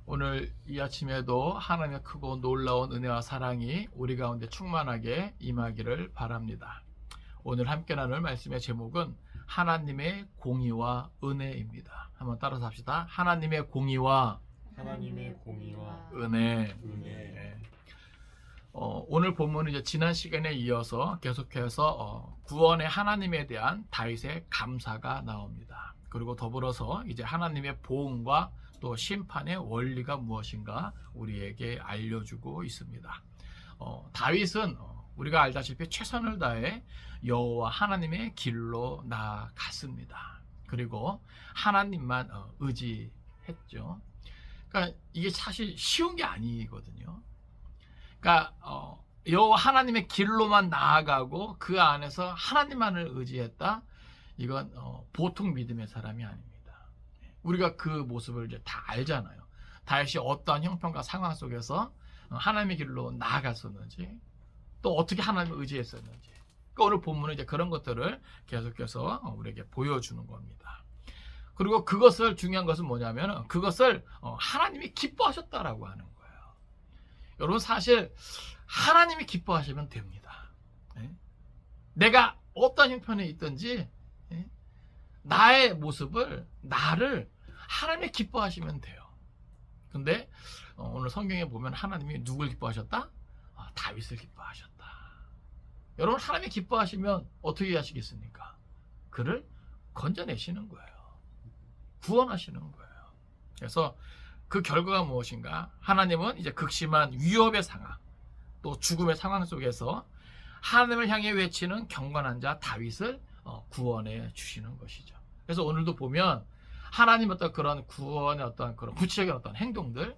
오늘 이 아침에도 하나님의 크고 놀라운 은혜와 사랑이 우리 가운데 충만하게 임하기를 바랍니다. 오늘 함께 나눌 말씀의 제목은 하나님의 공의와 은혜입니다. 한번 따라서 합시다. 하나님의 공의와 은혜. 네. 오늘 본문은 이제 지난 시간에 이어서 계속해서 구원의 하나님에 대한 다윗의 감사가 나옵니다. 그리고 더불어서 이제 하나님의 보응과 또 심판의 원리가 무엇인가 우리에게 알려주고 있습니다. 다윗은 우리가 알다시피 최선을 다해 여호와 하나님의 길로 나아갔습니다. 그리고 하나님만 의지했죠. 그러니까 이게 사실 쉬운 게 아니거든요. 그러니까 여호와 하나님의 길로만 나아가고 그 안에서 하나님만을 의지했다. 이건 보통 믿음의 사람이 아닙니다. 우리가 그 모습을 이제 다 알잖아요. 다윗이 어떠한 형편과 상황 속에서 하나님의 길로 나아갔었는지, 또 어떻게 하나님을 의지했었는지. 그러니까 오늘 본문은 이제 그런 것들을 계속해서 우리에게 보여주는 겁니다. 그리고 그것을 중요한 것은 뭐냐면 그것을 하나님이 기뻐하셨다라고 하는 거예요. 여러분 사실 하나님이 기뻐하시면 됩니다. 내가 어떤 형편에 있든지 나의 모습을, 나를 하나님이 기뻐하시면 돼요. 근데 오늘 성경에 보면 하나님이 누굴 기뻐하셨다? 다윗을 기뻐하셨다. 여러분 하나님이 기뻐하시면 어떻게 하시겠습니까? 그를 건져내시는 거예요. 구원하시는 거예요. 그래서 그 결과가 무엇인가? 하나님은 이제 극심한 위협의 상황, 또 죽음의 상황 속에서 하나님을 향해 외치는 경건한 자 다윗을 구원해 주시는 것이죠. 그래서 오늘도 보면 하나님 어떤 그런 구원의 어떤 그런 구체적인 어떤 행동들,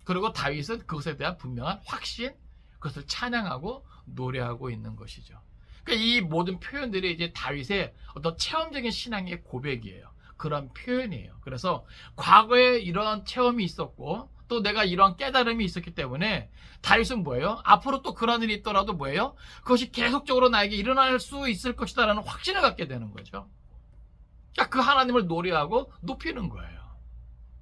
그리고 다윗은 그것에 대한 분명한 확신, 그것을 찬양하고 노래하고 있는 것이죠. 그러니까 이 모든 표현들이 이제 다윗의 어떤 체험적인 신앙의 고백이에요. 그런 표현이에요. 그래서 과거에 이런 체험이 있었고 또 내가 이런 깨달음이 있었기 때문에 다윗은 뭐예요? 앞으로 또 그런 일이 있더라도 뭐예요? 그것이 계속적으로 나에게 일어날 수 있을 것이다 라는 확신을 갖게 되는 거죠. 그러니까 그 하나님을 노래하고 높이는 거예요.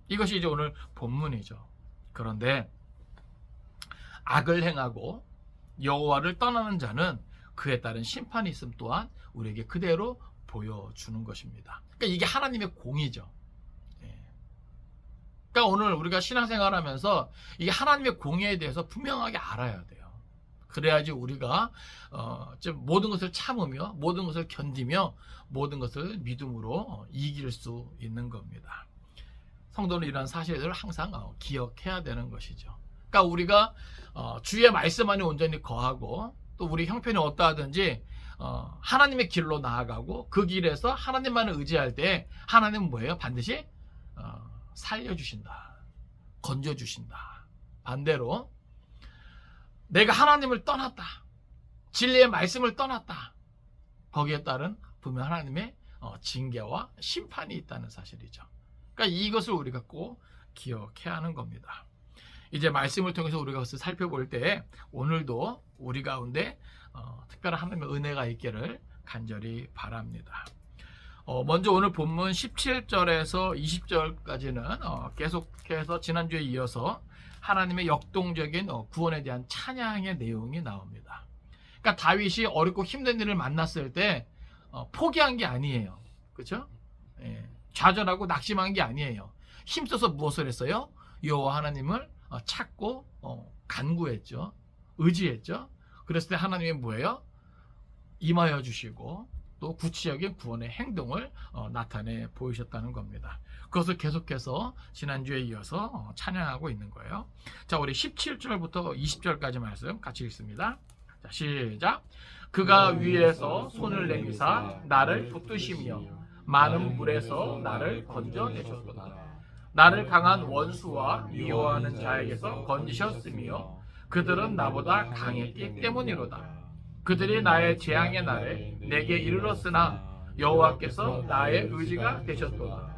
이것이 이제 오늘 본문이죠. 그런데 악을 행하고 여호와를 떠나는 자는 그에 따른 심판이 있음 또한 우리에게 그대로 보여주는 것입니다. 그러니까 이게 하나님의 공의죠. 그러니까 오늘 우리가 신앙생활하면서 이게 하나님의 공의에 대해서 분명하게 알아야 돼요. 그래야지 우리가 좀 모든 것을 참으며 모든 것을 견디며 모든 것을 믿음으로 이길 수 있는 겁니다. 성도는 이러한 사실들을 항상 기억해야 되는 것이죠. 그러니까 우리가 주의 말씀 안에 온전히 거하고 또 우리 형편이 어떠하든지 하나님의 길로 나아가고 그 길에서 하나님만을 의지할 때 하나님은 뭐예요? 반드시 살려주신다. 건져주신다. 반대로 내가 하나님을 떠났다. 진리의 말씀을 떠났다. 거기에 따른 분명 하나님의 징계와 심판이 있다는 사실이죠. 그러니까 이것을 우리가 꼭 기억해야 하는 겁니다. 이제 말씀을 통해서 우리가 그것을 살펴볼 때 오늘도 우리 가운데 특별한 하나님의 은혜가 있기를 간절히 바랍니다. 먼저 오늘 본문 17절에서 20절까지는 계속해서 지난주에 이어서 하나님의 역동적인 구원에 대한 찬양의 내용이 나옵니다. 그러니까 다윗이 어렵고 힘든 일을 만났을 때 포기한 게 아니에요. 그렇죠? 좌절하고 낙심한 게 아니에요. 힘써서 무엇을 했어요? 여호와 하나님을 찾고 간구했죠. 의지했죠. 그랬을 때 하나님이 뭐예요? 임하여 주시고 또 구체적인 구원의 행동을 나타내 보이셨다는 겁니다. 그것을 계속해서 지난주에 이어서 찬양하고 있는 거예요. 자, 우리 17절부터 20절까지 말씀 같이 읽습니다. 자, 시작. 그가 위에서 손을 내미사 나를 붙드시며 많은 물에서 나를 건져내셨도다. 나를 강한 원수와 미워하는 자에게서 건지셨으며 그들은 나보다 강했기 때문이로다. 그들이 나의 재앙의 날에 내게 이르렀으나 여호와께서 나의 의지가 되셨도다.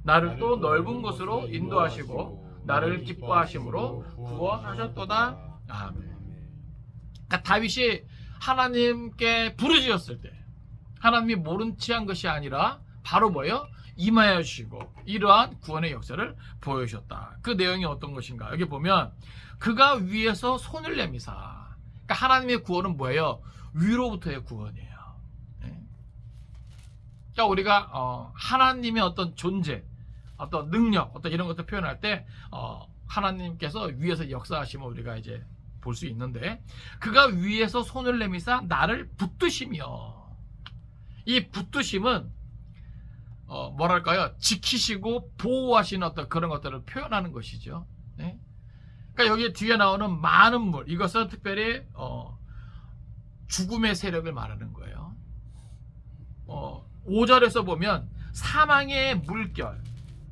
나를 또 넓은 곳으로 인도하시고 나를 기뻐하심으로 구원하셨도다. 아멘. 그러니까 다윗이 하나님께 부르짖었을 때 하나님이 모른 체한 것이 아니라 바로 뭐예요? 임하여 주시고 이러한 구원의 역사를 보여주셨다. 그 내용이 어떤 것인가? 여기 보면 그가 위에서 손을 내미사. 그러니까 하나님의 구원은 뭐예요? 위로부터의 구원이에요. 그러니까 우리가 하나님의 어떤 존재, 어떤 능력, 어떤 이런 것들 표현할 때 하나님께서 위에서 역사하심을 우리가 이제 볼 수 있는데, 그가 위에서 손을 내미사 나를 붙드시며, 이 붙드심은 뭐랄까요? 지키시고 보호하시는 어떤 그런 것들을 표현하는 것이죠. 네? 그러니까 여기 뒤에 나오는 많은 물, 이것은 특별히 죽음의 세력을 말하는 거예요. 5절에서 보면 사망의 물결,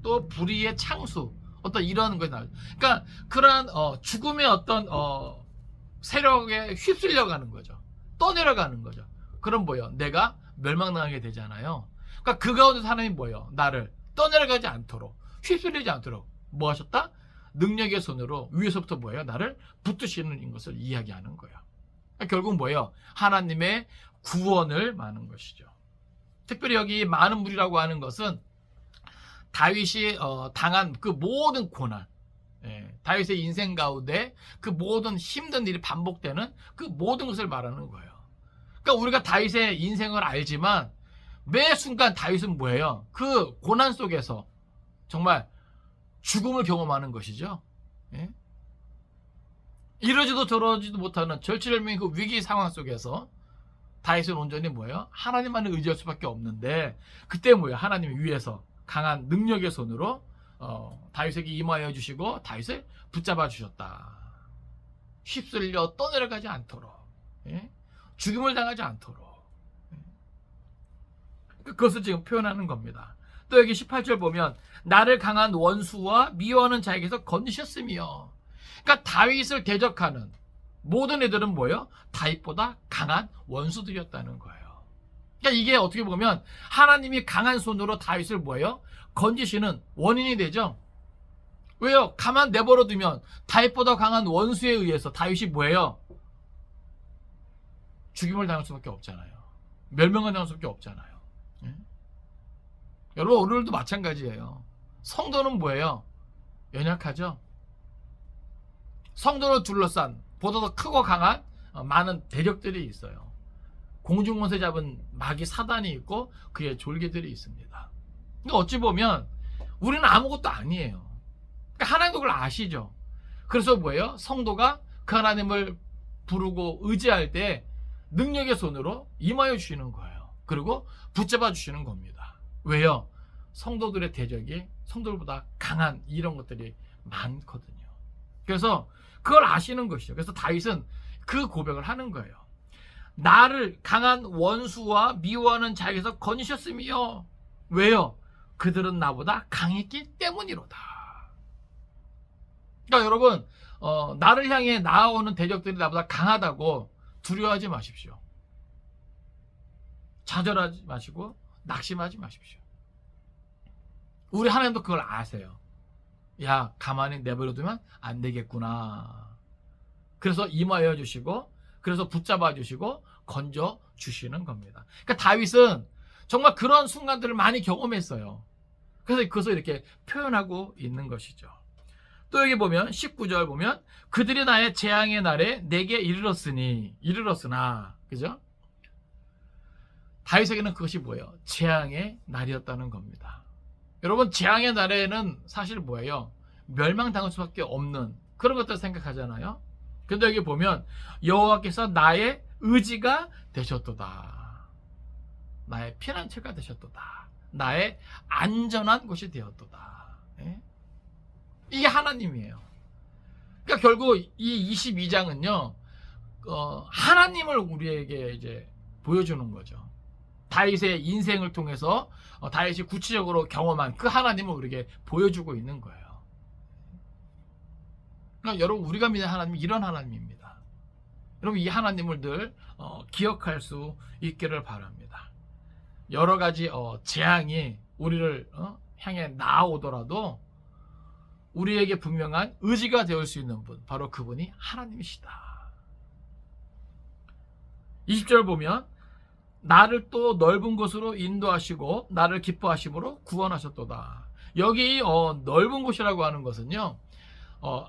또 불의의 창수, 어떤 이런 것이 나오죠. 그러니까 그러한 죽음의 어떤 세력에 휩쓸려가는 거죠. 떠내려가는 거죠. 그럼 뭐예요? 내가 멸망당하게 되잖아요. 그러니까 그 가운데서 하나님이 뭐예요? 나를 떠내려가지 않도록, 휩쓸리지 않도록 뭐 하셨다? 능력의 손으로 위에서부터 뭐예요? 나를 붙드시는 것을 이야기하는 거예요. 그러니까 결국 뭐예요? 하나님의 구원을 말하는 것이죠. 특별히 여기 많은 물이라고 하는 것은 다윗이 당한 그 모든 고난, 다윗의 인생 가운데 그 모든 힘든 일이 반복되는 그 모든 것을 말하는 거예요. 그러니까 우리가 다윗의 인생을 알지만 매 순간 다윗은 뭐예요? 그 고난 속에서 정말 죽음을 경험하는 것이죠. 이러지도 저러지도 못하는 절체절명의 그 위기 상황 속에서 다윗은 온전히 뭐예요? 하나님만을 의지할 수밖에 없는데, 그때 뭐예요? 하나님이 위에서 강한 능력의 손으로 다윗에게 임하여 주시고 다윗을 붙잡아 주셨다. 휩쓸려 떠내려가지 않도록, 죽임을 당하지 않도록, 그것을 지금 표현하는 겁니다. 또 여기 18절 보면 나를 강한 원수와 미워하는 자에게서 건지셨으며, 그러니까 다윗을 대적하는 모든 애들은 뭐예요? 다윗보다 강한 원수들이었다는 거예요. 그러니까 이게 어떻게 보면 하나님이 강한 손으로 다윗을 뭐예요? 건지시는 원인이 되죠. 왜요? 가만 내버려 두면 다윗보다 강한 원수에 의해서 다윗이 뭐예요? 죽임을 당할 수밖에 없잖아요. 멸망을 당할 수밖에 없잖아요. 여러분, 오늘도 마찬가지예요. 성도는 뭐예요? 연약하죠? 성도를 둘러싼 보다 더 크고 강한 많은 대적들이 있어요. 공중권세 잡은 마귀 사단이 있고 그의 졸개들이 있습니다. 그러니까 어찌 보면 우리는 아무것도 아니에요. 그러니까 하나님도 그걸 아시죠. 그래서 뭐예요? 성도가 그 하나님을 부르고 의지할 때 능력의 손으로 임하여 주시는 거예요. 그리고 붙잡아 주시는 겁니다. 왜요? 성도들의 대적이 성도들보다 강한 이런 것들이 많거든요. 그래서 그걸 아시는 것이죠. 그래서 다윗은 그 고백을 하는 거예요. 나를 강한 원수와 미워하는 자에게서 건지셨으며, 왜요? 그들은 나보다 강했기 때문이로다. 그러니까 여러분, 나를 향해 나아오는 대적들이 나보다 강하다고 두려워하지 마십시오. 좌절하지 마시고 낙심하지 마십시오. 우리 하나님도 그걸 아세요. 야, 가만히 내버려두면 안 되겠구나. 그래서 임하여 주시고, 그래서 붙잡아 주시고 건져 주시는 겁니다. 그러니까 다윗은 정말 그런 순간들을 많이 경험했어요. 그래서 그것을 이렇게 표현하고 있는 것이죠. 또 여기 보면 19절 보면 그들이 나의 재앙의 날에 내게 이르렀으나, 그죠? 다윗에게는 그것이 뭐예요? 재앙의 날이었다는 겁니다. 여러분, 재앙의 날에는 사실 뭐예요? 멸망당할 수밖에 없는 그런 것들 생각하잖아요. 근데 여기 보면 여호와께서 나의 의지가 되셨도다. 나의 피난처가 되셨도다. 나의 안전한 곳이 되었도다. 이게 하나님이에요. 그러니까 결국 이 22장은요, 하나님을 우리에게 이제 보여주는 거죠. 다윗의 인생을 통해서 다윗이 구체적으로 경험한 그 하나님을 우리에게 보여주고 있는 거예요. 그러니까 여러분, 우리가 믿는 하나님이 이런 하나님입니다. 여러분, 이 하나님을 늘 기억할 수 있기를 바랍니다. 여러 가지 재앙이 우리를 향해 나아오더라도 우리에게 분명한 의지가 되어 수 있는 분, 바로 그분이 하나님이시다. 20절 보면 나를 또 넓은 곳으로 인도하시고 나를 기뻐하심으로 구원하셨도다. 여기 넓은 곳이라고 하는 것은요,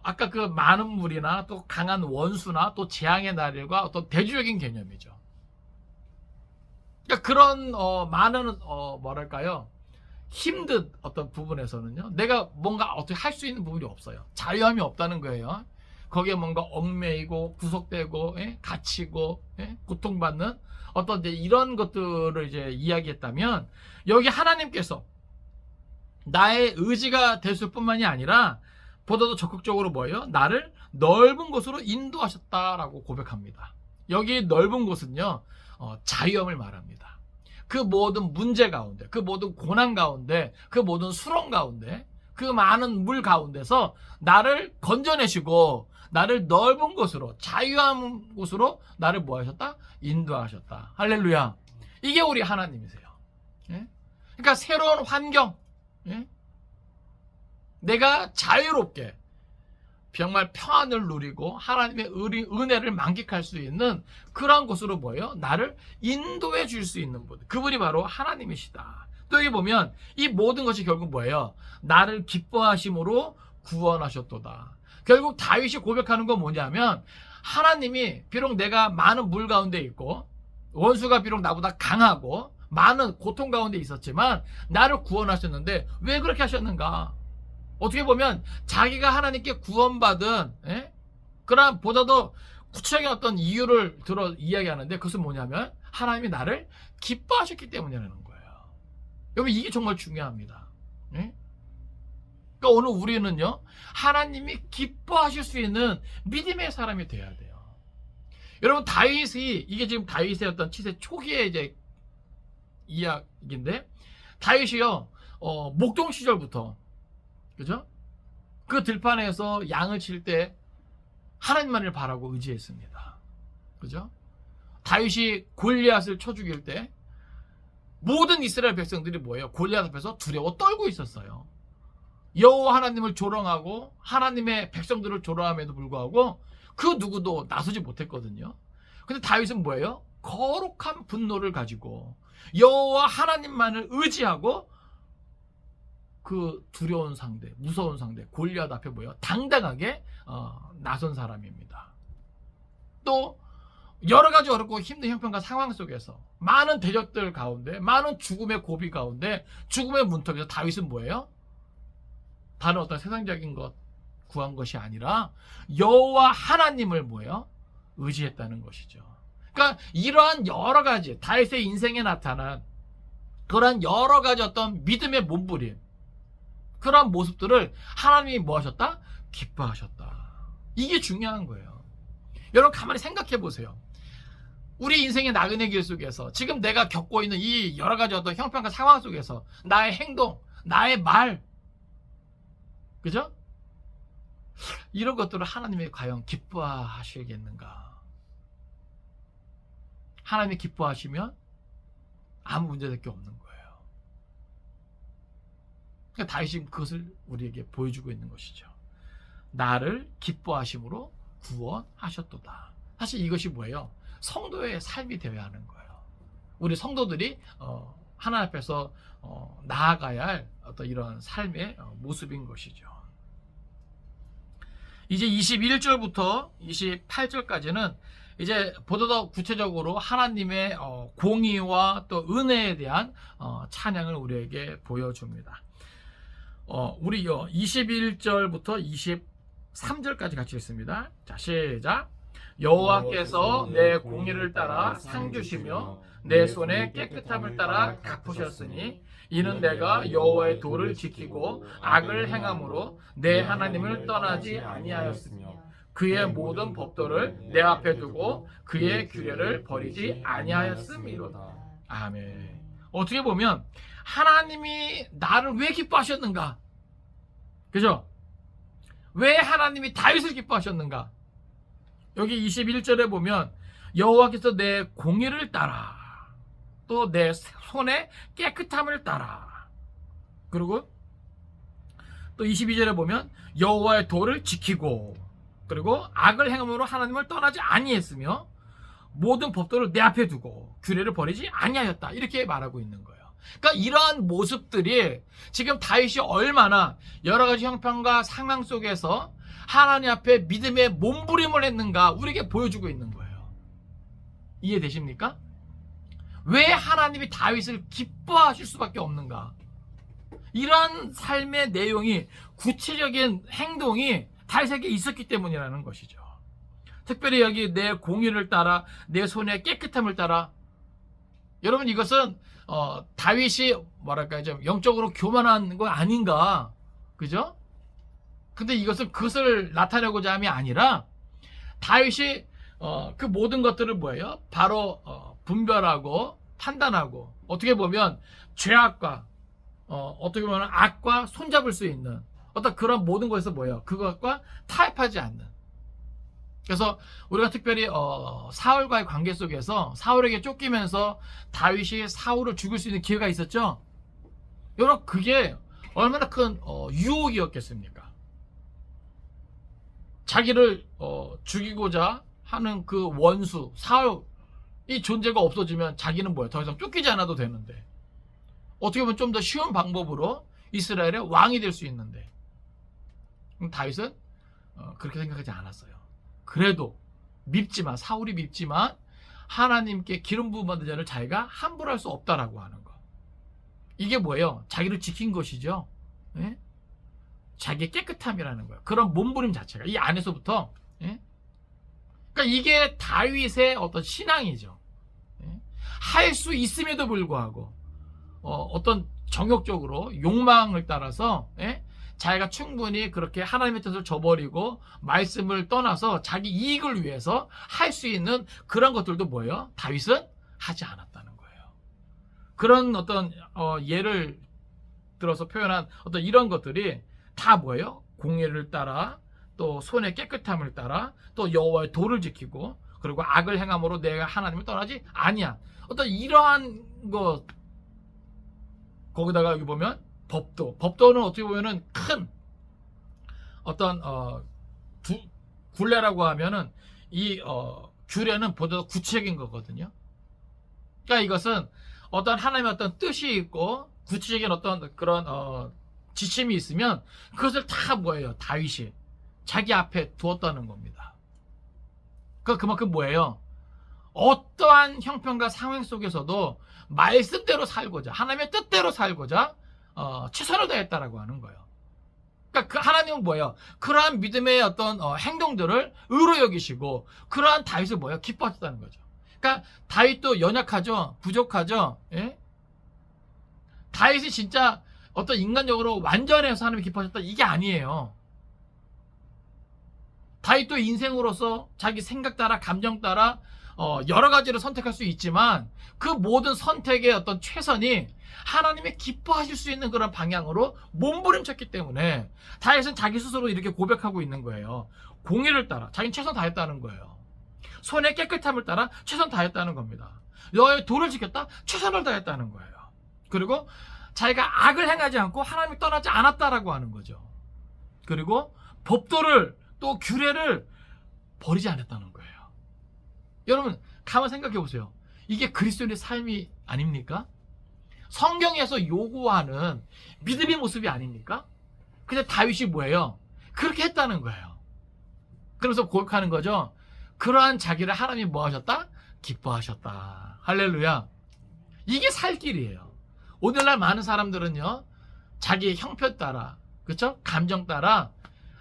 아까 그 많은 물이나 또 강한 원수나 또 재앙의 날일과 어떤 대조적인 개념이죠. 그러니까 그런 많은 뭐랄까요, 힘든 어떤 부분에서는요, 내가 뭔가 어떻게 할 수 있는 부분이 없어요. 자유함이 없다는 거예요. 거기에 뭔가 얽매이고 구속되고, 예? 갇히고, 예? 고통받는 어떤 이제 이런 것들을 이제 이야기했다면, 여기 하나님께서 나의 의지가 됐을 뿐만이 아니라 보다도 적극적으로 뭐예요? 나를 넓은 곳으로 인도하셨다라고 고백합니다. 여기 넓은 곳은요, 자유함을 말합니다. 그 모든 문제 가운데, 그 모든 고난 가운데, 그 모든 수렁 가운데, 그 많은 물 가운데서 나를 건져내시고 나를 넓은 곳으로, 자유한 곳으로 나를 뭐 하셨다? 인도하셨다. 할렐루야. 이게 우리 하나님이세요. 예? 그러니까 새로운 환경, 예? 내가 자유롭게 정말 평안을 누리고 하나님의 은혜를 만끽할 수 있는 그러한 곳으로 뭐예요? 나를 인도해 줄 수 있는 분, 그분이 바로 하나님이시다. 또 여기 보면 이 모든 것이 결국 뭐예요? 나를 기뻐하심으로 구원하셨도다. 결국 다윗이 고백하는 건 뭐냐면, 하나님이 비록 내가 많은 물 가운데 있고 원수가 비록 나보다 강하고 많은 고통 가운데 있었지만 나를 구원하셨는데 왜 그렇게 하셨는가? 어떻게 보면 자기가 하나님께 구원받은, 예? 그러나 보다도 구체적인 어떤 이유를 들어 이야기하는데, 그것은 뭐냐면 하나님이 나를 기뻐하셨기 때문이라는 거예요. 여러분, 이게 정말 중요합니다. 예? 그러니까 오늘 우리는요, 하나님이 기뻐하실 수 있는 믿음의 사람이 돼야 돼요. 여러분, 다윗이, 이게 지금 다윗의 어떤 치세 초기의 이제 이야기인데, 다윗이요, 목동 시절부터, 그죠? 그 들판에서 양을 칠 때 하나님만을 바라고 의지했습니다. 그죠? 다윗이 골리앗을 쳐 죽일 때 모든 이스라엘 백성들이 뭐예요? 골리앗 앞에서 두려워 떨고 있었어요. 여호와 하나님을 조롱하고 하나님의 백성들을 조롱함에도 불구하고 그 누구도 나서지 못했거든요. 근데 다윗은 뭐예요? 거룩한 분노를 가지고 여호와 하나님만을 의지하고 그 두려운 상대, 무서운 상대 골리앗 앞에 뭐예요? 당당하게 나선 사람입니다. 또 여러 가지 어렵고 힘든 형편과 상황 속에서 많은 대적들 가운데, 많은 죽음의 고비 가운데, 죽음의 문턱에서 다윗은 뭐예요? 다른 어떤 세상적인 것 구한 것이 아니라 여호와 하나님을 뭐예요? 의지했다는 것이죠. 그러니까 이러한 여러 가지 다윗의 인생에 나타난 그러한 여러 가지 어떤 믿음의 몸부림, 그러한 모습들을 하나님이 뭐 하셨다? 기뻐하셨다. 이게 중요한 거예요. 여러분, 가만히 생각해 보세요. 우리 인생의 나그네 길 속에서 지금 내가 겪고 있는 이 여러 가지 어떤 형편과 상황 속에서 나의 행동, 나의 말, 그죠? 이런 것들을 하나님이 과연 기뻐하시겠는가? 하나님이 기뻐하시면 아무 문제될 게 없는 거예요. 그러니까 다윗이 그것을 우리에게 보여주고 있는 것이죠. 나를 기뻐하심으로 구원하셨도다. 사실 이것이 뭐예요? 성도의 삶이 되어야 하는 거예요. 우리 성도들이 하나님 앞에서 나아가야 할 어떤 이런 삶의 모습인 것이죠. 이제 21절부터 28절까지는 이제 보다 더 구체적으로 하나님의 공의와 또 은혜에 대한 찬양을 우리에게 보여줍니다. 우리요 21절부터 23절까지 같이 읽습니다. 자, 시작. 여호와께서 내 공의를 따라 상 주시며 내 손에 깨끗함을 따라 갚으셨으니 이는 내가 여호와의 도를 지키고 악을 행함으로 내 하나님을 떠나지 아니하였으며 그의 모든 법도를 내 앞에 두고 그의 규례를 버리지 아니하였음이로다. 아멘. 어떻게 보면 하나님이 나를 왜 기뻐하셨는가? 그죠? 왜 하나님이 다윗을 기뻐하셨는가? 여기 21절에 보면 여호와께서 내 공의를 따라 또 내 손에 깨끗함을 따라, 그리고 또 22절에 보면 여호와의 도를 지키고, 그리고 악을 행함으로 하나님을 떠나지 아니했으며 모든 법도를 내 앞에 두고 규례를 버리지 아니하였다. 이렇게 말하고 있는 거예요. 그러니까 이러한 모습들이 지금 다윗이 얼마나 여러 가지 형편과 상황 속에서 하나님 앞에 믿음의 몸부림을 했는가 우리에게 보여주고 있는 거예요. 이해되십니까? 왜 하나님이 다윗을 기뻐하실 수밖에 없는가? 이러한 삶의 내용이, 구체적인 행동이 다윗에게 있었기 때문이라는 것이죠. 특별히 여기 내 공의를 따라, 내 손의 깨끗함을 따라. 여러분, 이것은 다윗이 뭐랄까요, 좀 영적으로 교만한 거 아닌가, 그죠? 근데 이것은 그것을 나타내고자 함이 아니라 다윗이 그 모든 것들을 뭐예요? 바로 분별하고 판단하고, 어떻게 보면 죄악과 어떻게 보면 악과 손잡을 수 있는 어떤 그런 모든 것에서 뭐예요? 그것과 타협하지 않는. 그래서 우리가 특별히 사울과의 관계 속에서 사울에게 쫓기면서 다윗이 사울을 죽일 수 있는 기회가 있었죠. 여러분, 그게 얼마나 큰 유혹이었겠습니까? 자기를 죽이고자 하는 그 원수 사울, 이 존재가 없어지면 자기는 뭐예요? 더 이상 쫓기지 않아도 되는데, 어떻게 보면 좀 더 쉬운 방법으로 이스라엘의 왕이 될 수 있는데, 다윗은 그렇게 생각하지 않았어요. 그래도 밉지만, 사울이 밉지만 하나님께 기름 부음 받은 자를 자기가 함부로 할 수 없다라고 하는 거. 이게 뭐예요? 자기를 지킨 것이죠. 예? 자기의 깨끗함이라는 거예요. 그런 몸부림 자체가 이 안에서부터. 예? 그러니까 이게 다윗의 어떤 신앙이죠. 예? 할 수 있음에도 불구하고 어떤 정욕적으로 욕망을 따라서, 예? 자기가 충분히 그렇게 하나님의 뜻을 저버리고 말씀을 떠나서 자기 이익을 위해서 할 수 있는 그런 것들도 뭐예요? 다윗은 하지 않았다는 거예요. 그런 어떤 예를 들어서 표현한 어떤 이런 것들이 다 뭐예요? 공의를 따라, 또 손의 깨끗함을 따라, 또 여호와의 도를 지키고, 그리고 악을 행함으로 내가 하나님을 떠나지 아니한 어떤 이러한 것. 거기다가 여기 보면 법도는 어떻게 보면은 큰 어떤 굴레라고 하면은 이 규례는 보다 구체적인 거거든요. 그러니까 이것은 어떤 하나님의 어떤 뜻이 있고 구체적인 어떤 그런 지침이 있으면 그것을 다 뭐예요? 다윗이 자기 앞에 두었다는 겁니다. 그만큼 뭐예요? 어떠한 형편과 상황 속에서도 말씀대로 살고자, 하나님의 뜻대로 살고자 최선을 다했다라고 하는 거예요. 그러니까 그 하나님은 뭐예요? 그러한 믿음의 어떤 행동들을 의로 여기시고, 그러한 다윗을 뭐예요? 기뻐하셨다는 거죠. 그러니까 다윗도 연약하죠, 부족하죠. 예? 다윗이 진짜 어떤 인간적으로 완전해서 하나님이 기뻐하셨다, 이게 아니에요. 다윗도 인생으로서 자기 생각 따라, 감정 따라 여러 가지를 선택할 수 있지만 그 모든 선택의 어떤 최선이 하나님이 기뻐하실 수 있는 그런 방향으로 몸부림쳤기 때문에 다윗은 자기 스스로 이렇게 고백하고 있는 거예요. 공의를 따라 자기는 최선 다했다는 거예요. 손의 깨끗함을 따라 최선 다했다는 겁니다. 너의 도를 지켰다? 최선을 다했다는 거예요. 그리고 자기가 악을 행하지 않고 하나님을 떠나지 않았다라고 하는 거죠. 그리고 법도를, 또 규례를 버리지 않았다는 거예요. 여러분, 가만 생각해 보세요. 이게 그리스도인의 삶이 아닙니까? 성경에서 요구하는 믿음의 모습이 아닙니까? 근데 다윗이 뭐예요? 그렇게 했다는 거예요. 그러면서 고백하는 거죠. 그러한 자기를 하나님이 뭐 하셨다? 기뻐하셨다. 할렐루야. 이게 살 길이에요. 오늘날 많은 사람들은요, 자기의 형편 따라, 그렇죠? 감정 따라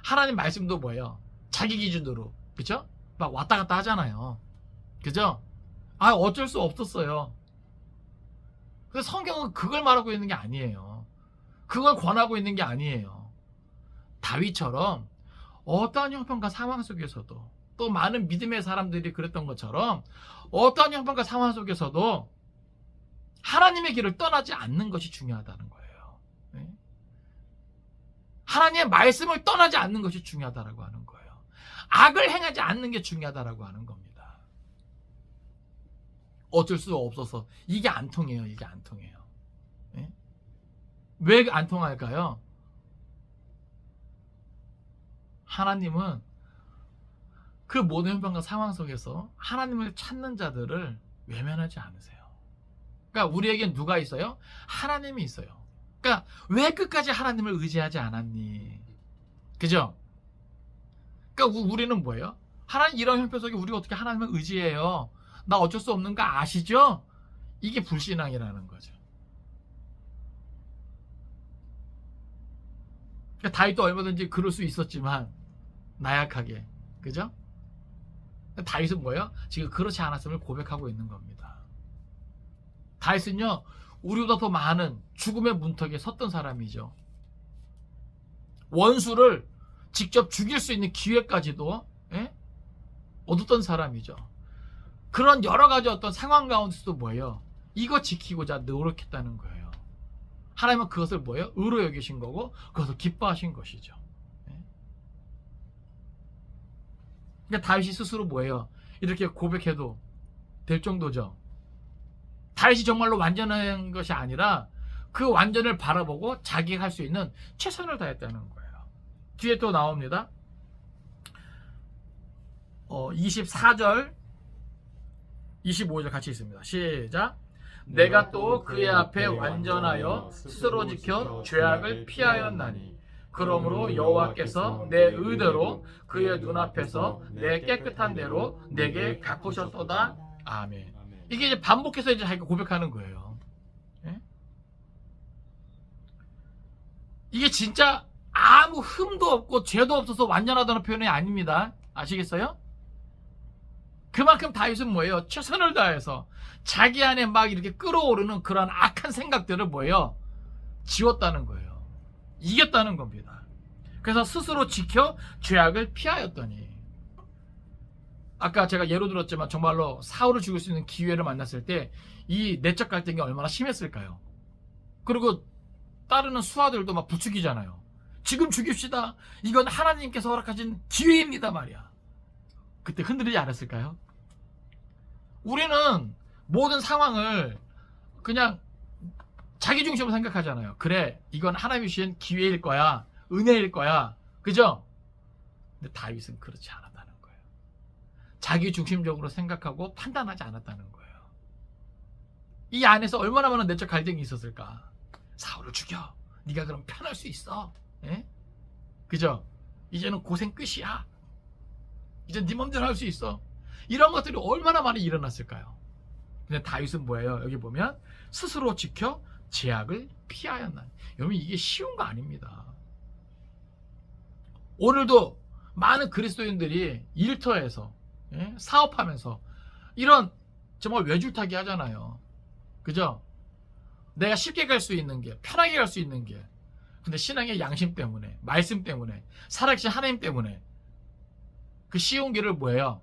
하나님 말씀도 뭐예요? 자기 기준으로, 그렇죠? 막 왔다 갔다 하잖아요. 그죠? 어쩔 수 없었어요. 그래서 성경은 그걸 말하고 있는 게 아니에요. 그걸 권하고 있는 게 아니에요. 다윗처럼 어떠한 형편과 상황 속에서도, 또 많은 믿음의 사람들이 그랬던 것처럼 어떠한 형편과 상황 속에서도 하나님의 길을 떠나지 않는 것이 중요하다는 거예요. 네? 하나님의 말씀을 떠나지 않는 것이 중요하다고 하는 거예요. 악을 행하지 않는 게 중요하다고 하는 겁니다. 어쩔 수 없어서 이게 안 통해요. 이게 안 통해요. 네? 왜 안 통할까요? 하나님은 그 모든 형편과 상황 속에서 하나님을 찾는 자들을 외면하지 않으세요. 그러니까 우리에겐 누가 있어요? 하나님이 있어요. 그러니까 왜 끝까지 하나님을 의지하지 않았니? 그죠? 그러니까 우리는 뭐예요? 하나님 이런 형편 속에 우리가 어떻게 하나님을 의지해요? 나 어쩔 수 없는 거 아시죠? 이게 불신앙이라는 거죠. 그러니까 다윗도 얼마든지 그럴 수 있었지만 나약하게, 그죠? 다윗은 뭐예요? 지금 그렇지 않았음을 고백하고 있는 겁니다. 다윗은요, 우리보다 더 많은 죽음의 문턱에 섰던 사람이죠. 원수를 직접 죽일 수 있는 기회까지도 얻었던 사람이죠. 그런 여러 가지 어떤 상황 가운데서도 뭐예요? 이거 지키고자 노력했다는 거예요. 하나님은 그것을 뭐예요? 의로 여기신 거고 그것을 기뻐하신 것이죠. 그러니까 다윗이 스스로 뭐예요? 이렇게 고백해도 될 정도죠. 다윗이 정말로 완전한 것이 아니라 그 완전을 바라보고 자기가 할 수 있는 최선을 다했다는 거예요. 뒤에 또 나옵니다. 24절 25절 같이 있습니다. 시작. 내가 또 그의 앞에 완전하여 스스로 지켜 죄악을 피하였나니 그러므로 여호와께서 내 의대로 그의 눈앞에서 내 깨끗한 대로 내게 갚으셨도다. 아멘. 이게 이제 반복해서 이제 자기가 고백하는 거예요. 이게 진짜 아무 흠도 없고 죄도 없어서 완전하다는 표현이 아닙니다. 아시겠어요? 그만큼 다윗은 뭐예요? 최선을 다해서 자기 안에 막 이렇게 끌어오르는 그런 악한 생각들을 뭐예요? 지웠다는 거예요. 이겼다는 겁니다. 그래서 스스로 지켜 죄악을 피하였더니, 아까 제가 예로 들었지만 정말로 사울을 죽일 수 있는 기회를 만났을 때 이 내적 갈등이 얼마나 심했을까요? 그리고 따르는 수하들도 막 부추기잖아요. 지금 죽입시다. 이건 하나님께서 허락하신 기회입니다 말이야. 그때 흔들리지 않았을까요? 우리는 모든 상황을 그냥 자기 중심으로 생각하잖아요. 그래, 이건 하나님이 주신 기회일 거야, 은혜일 거야, 그죠? 근데 다윗은 그렇지 않았다는 거예요. 자기 중심적으로 생각하고 판단하지 않았다는 거예요. 이 안에서 얼마나 많은 내적 갈등이 있었을까? 사울을 죽여, 네가 그럼 편할 수 있어, 그죠? 이제는 고생 끝이야, 이제 네 맘대로 할 수 있어. 이런 것들이 얼마나 많이 일어났을까요? 근데 다윗은 뭐예요? 여기 보면 스스로 지켜 죄악을 피하였나니. 여러분, 이게 쉬운 거 아닙니다. 오늘도 많은 그리스도인들이 일터에서 사업하면서 이런 정말 외줄타기 하잖아요. 그죠? 내가 쉽게 갈 수 있는 게, 편하게 갈 수 있는 게, 근데 신앙의 양심 때문에, 말씀 때문에, 살아계신 하나님 때문에 그 쉬운 길을 뭐예요?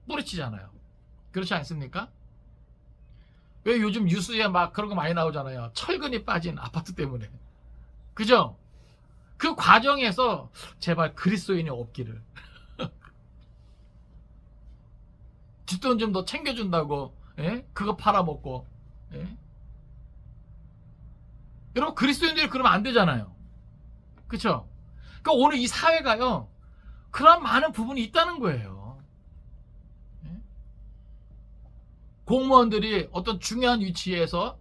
뿌리치잖아요. 그렇지 않습니까? 왜 요즘 뉴스에 막 그런 거 많이 나오잖아요. 철근이 빠진 아파트 때문에. 그죠? 그 과정에서 제발 그리스도인이 없기를. 뒷돈 좀 더 챙겨준다고, 그거 팔아먹고. 여러분, 그리스도인들이 그러면 안 되잖아요. 그쵸? 그러니까 오늘 이 사회가요, 그런 많은 부분이 있다는 거예요. 공무원들이 어떤 중요한 위치에서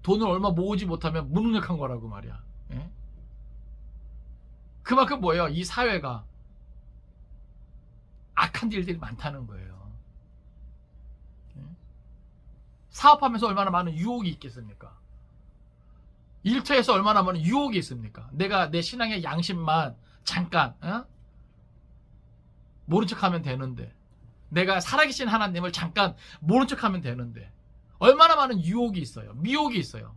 돈을 얼마 모으지 못하면 무능력한 거라고 말이야. 그만큼 뭐예요? 이 사회가 악한 일들이 많다는 거예요. 사업하면서 얼마나 많은 유혹이 있겠습니까? 일터에서 얼마나 많은 유혹이 있습니까? 내가 내 신앙의 양심만 잠깐 모른 척하면 되는데, 내가 살아계신 하나님을 잠깐 모른 척하면 되는데, 얼마나 많은 유혹이 있어요. 미혹이 있어요.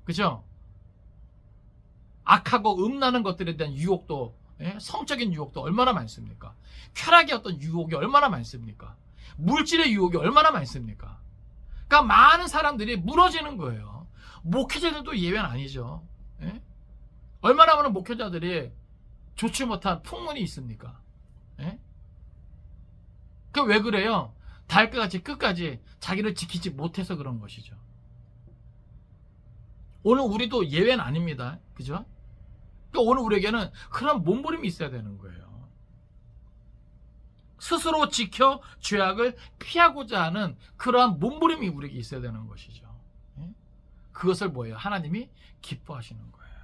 그죠? 악하고 음란한 것들에 대한 유혹도, 성적인 유혹도 얼마나 많습니까? 쾌락의 어떤 유혹이 얼마나 많습니까? 물질의 유혹이 얼마나 많습니까? 그러니까 많은 사람들이 무너지는 거예요. 목회자들도 예외는 아니죠. 얼마나 많은 목회자들이 좋지 못한 풍문이 있습니까? 그 왜 그래요? 달까지 끝까지 자기를 지키지 못해서 그런 것이죠. 오늘 우리도 예외는 아닙니다. 그죠? 그러니까 오늘 우리에게는 그런 몸부림이 있어야 되는 거예요. 스스로 지켜 죄악을 피하고자 하는 그러한 몸부림이 우리에게 있어야 되는 것이죠. 그것을 뭐예요? 하나님이 기뻐하시는 거예요.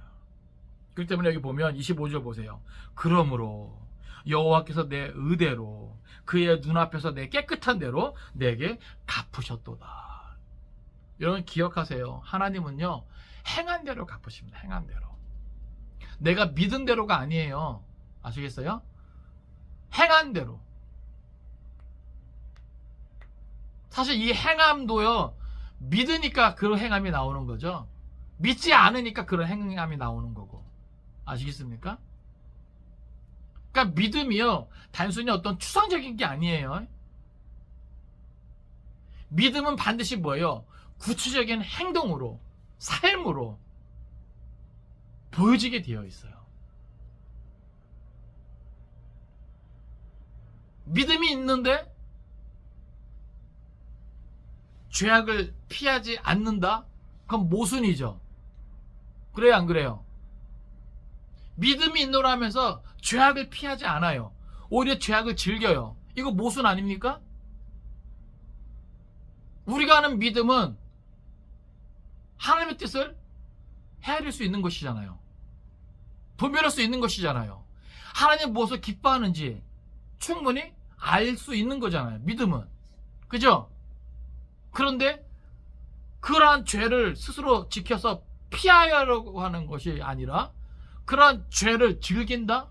그렇기 때문에 여기 보면 25절 보세요. 그러므로 여호와께서 내 의대로 그의 눈앞에서 내 깨끗한 대로 내게 갚으셨도다. 여러분 기억하세요. 하나님은요 행한 대로 갚으십니다. 행한 대로. 내가 믿은 대로가 아니에요. 아시겠어요? 행한 대로. 사실 이 행함도요 믿으니까 그런 행함이 나오는 거죠. 믿지 않으니까 그런 행함이 나오는 거고. 아시겠습니까? 그러니까 믿음이요 단순히 어떤 추상적인 게 아니에요. 믿음은 반드시 뭐예요? 구체적인 행동으로, 삶으로 보여지게 되어 있어요. 믿음이 있는데 죄악을 피하지 않는다? 그건 모순이죠. 그래요, 안 그래요? 믿음이 있노라면서 죄악을 피하지 않아요. 오히려 죄악을 즐겨요. 이거 모순 아닙니까? 우리가 하는 믿음은 하나님의 뜻을 헤아릴 수 있는 것이잖아요. 분별할 수 있는 것이잖아요. 하나님 무엇을 기뻐하는지 충분히 알 수 있는 거잖아요. 믿음은. 그죠? 그런데 그러한 죄를 스스로 지켜서 피하려고 하는 것이 아니라 그러한 죄를 즐긴다?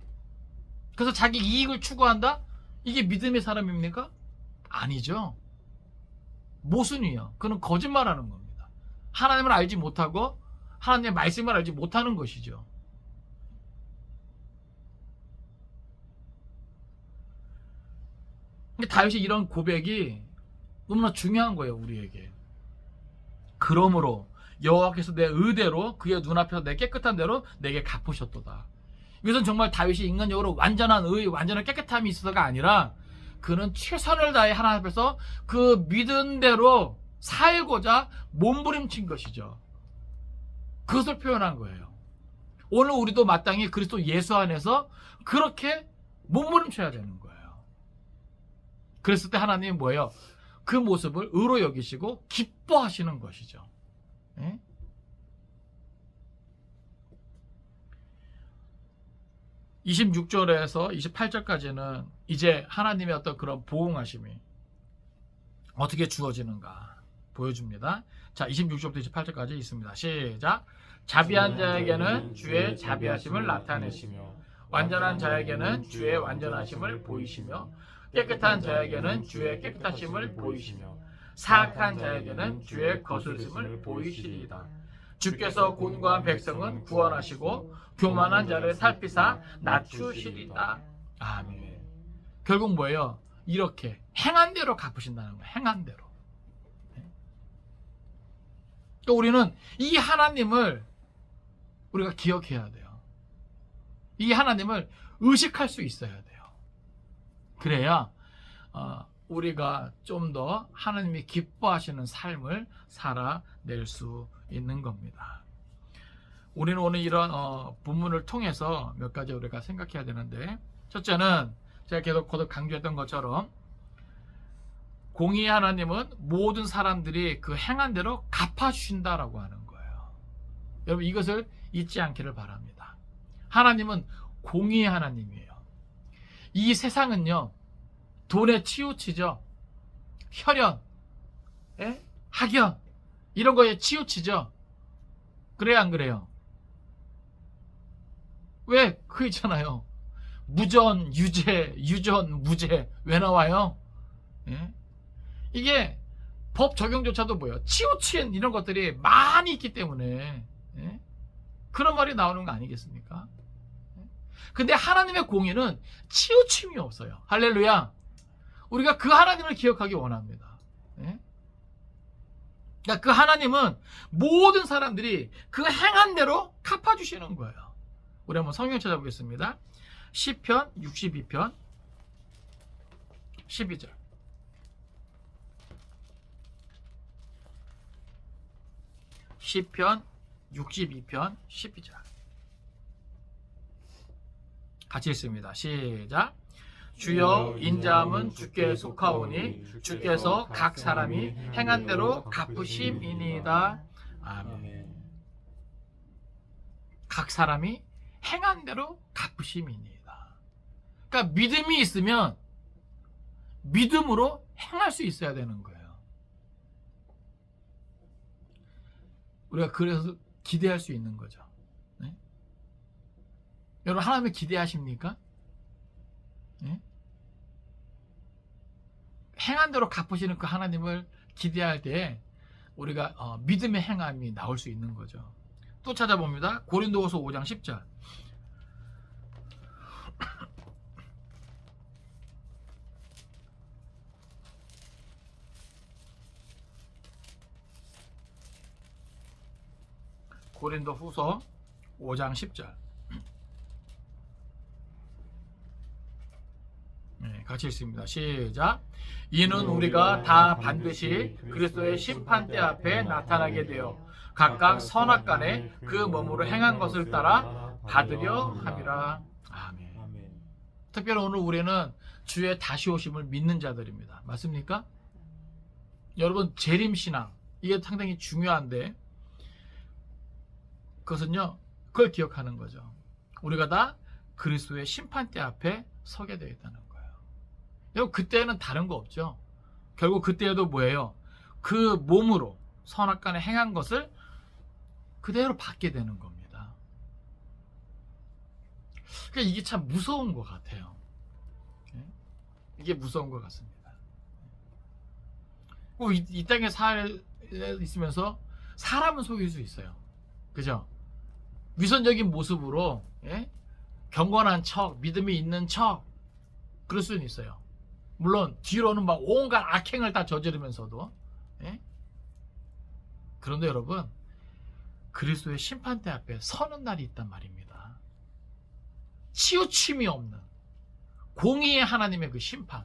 그래서 자기 이익을 추구한다? 이게 믿음의 사람입니까? 아니죠. 모순이에요. 그는 거짓말하는 겁니다. 하나님을 알지 못하고 하나님의 말씀을 알지 못하는 것이죠. 근데 다윗이 이런 고백이 너무나 중요한 거예요. 우리에게. 그러므로 여호와께서 내 의대로 그의 눈앞에서 내 깨끗한 대로 내게 갚으셨도다. 이것은 정말 다윗이 인간적으로 완전한 의, 완전한 깨끗함이 있어서가 아니라 그는 최선을 다해 하나님 앞에서 그 믿은 대로 살고자 몸부림친 것이죠. 그것을 표현한 거예요. 오늘 우리도 마땅히 그리스도 예수 안에서 그렇게 몸부림쳐야 되는 거예요. 그랬을 때 하나님은 뭐예요? 그 모습을 의로 여기시고 기뻐하시는 것이죠. 예? (26절에서) (28절까지는) 이제 하나님의 어떤 그런 보응하심이 어떻게 주어지는가 보여줍니다. 자, 26절부터 28절까지 있습니다. 시작. 자비한 자에게는 주의 자비하심을 나타내시며 완전한 자에게는 주의 완전하심을 보이시며 깨끗한 자에게는 주의 깨끗하심을 보이시며 사악한 자에게는 주의 거스름을 보이시리이다. 주께서 곤고한 백성은 구원하시고 교만한 자를 살피사 낮추시리이다. 아멘. 결국 뭐예요? 이렇게 행한 대로 갚으신다는 거예요. 행한 대로. 또 우리는 이 하나님을 우리가 기억해야 돼요. 이 하나님을 의식할 수 있어야 돼요. 그래야 우리가 좀 더 하나님이 기뻐하시는 삶을 살아낼 수 있는 겁니다. 우리는 오늘 이런 본문을 통해서 몇 가지 우리가 생각해야 되는데, 첫째는 제가 계속 강조했던 것처럼 공의의 하나님은 모든 사람들이 그 행한 대로 갚아주신다라고 하는 거예요. 여러분 이것을 잊지 않기를 바랍니다. 하나님은 공의의 하나님이에요. 이 세상은요 돈에 치우치죠. 혈연, 학연 이런 거에 치우치죠. 그래야 안 그래요? 왜? 그 있잖아요. 무전, 유죄, 유전, 무죄 왜 나와요? 이게 법 적용조차도 뭐예요? 치우친 이런 것들이 많이 있기 때문에 그런 말이 나오는 거 아니겠습니까? 근데 하나님의 공의는 치우침이 없어요. 할렐루야. 우리가 그 하나님을 기억하기 원합니다. 그러니까 그 하나님은 모든 사람들이 그 행한 대로 갚아주시는 거예요. 우리 한번 성경 찾아보겠습니다. 시편 62편 12절. 시편 62편 12절. 같이 읽습니다. 시작. 주여 인자함은 주께 속하오니 주께서 각 사람이 행한 대로 갚으심이니이다. 아멘. 각 사람이 행한 대로 갚으심이니이다. 그러니까 믿음이 있으면 믿음으로 행할 수 있어야 되는 거예요. 우리가 그래서 기대할 수 있는 거죠. 네? 여러분 하나님을 기대하십니까? 네? 행한 대로 갚으시는 그 하나님을 기대할 때 우리가 믿음의 행함이 나올 수 있는 거죠. 또 찾아봅니다. 고린도후서 5장 10절. 고린도후서 5장 10절. 네, 같이 읽습니다. 시작. 이는 우리가 다 반드시 그리스도의 심판대 앞에 나타나게 되어 각각 선악간에 그 몸으로 행한 것을 따라 받으려 함이라. 아멘. 특별히 오늘 우리는 주의 다시 오심을 믿는 자들입니다. 맞습니까? 여러분 재림신앙 이게 상당히 중요한데 그것은요 그걸 기억하는 거죠. 우리가 다 그리스도의 심판대 앞에 서게 되어 있다는 거예요. 여러분 그때는 다른 거 없죠. 결국 그때에도 뭐예요? 그 몸으로 선악간에 행한 것을 그대로 받게 되는 겁니다. 그러니까 이게 참 무서운 것 같아요. 이게 무서운 것 같습니다. 이 땅에 있으면서 사람은 속일 수 있어요. 그죠? 위선적인 모습으로 경건한 척, 믿음이 있는 척 그럴 수는 있어요. 물론 뒤로는 막 온갖 악행을 다 저지르면서도 그런데 여러분 그리스도의 심판대 앞에 서는 날이 있단 말입니다. 치우침이 없는 공의의 하나님의 그 심판.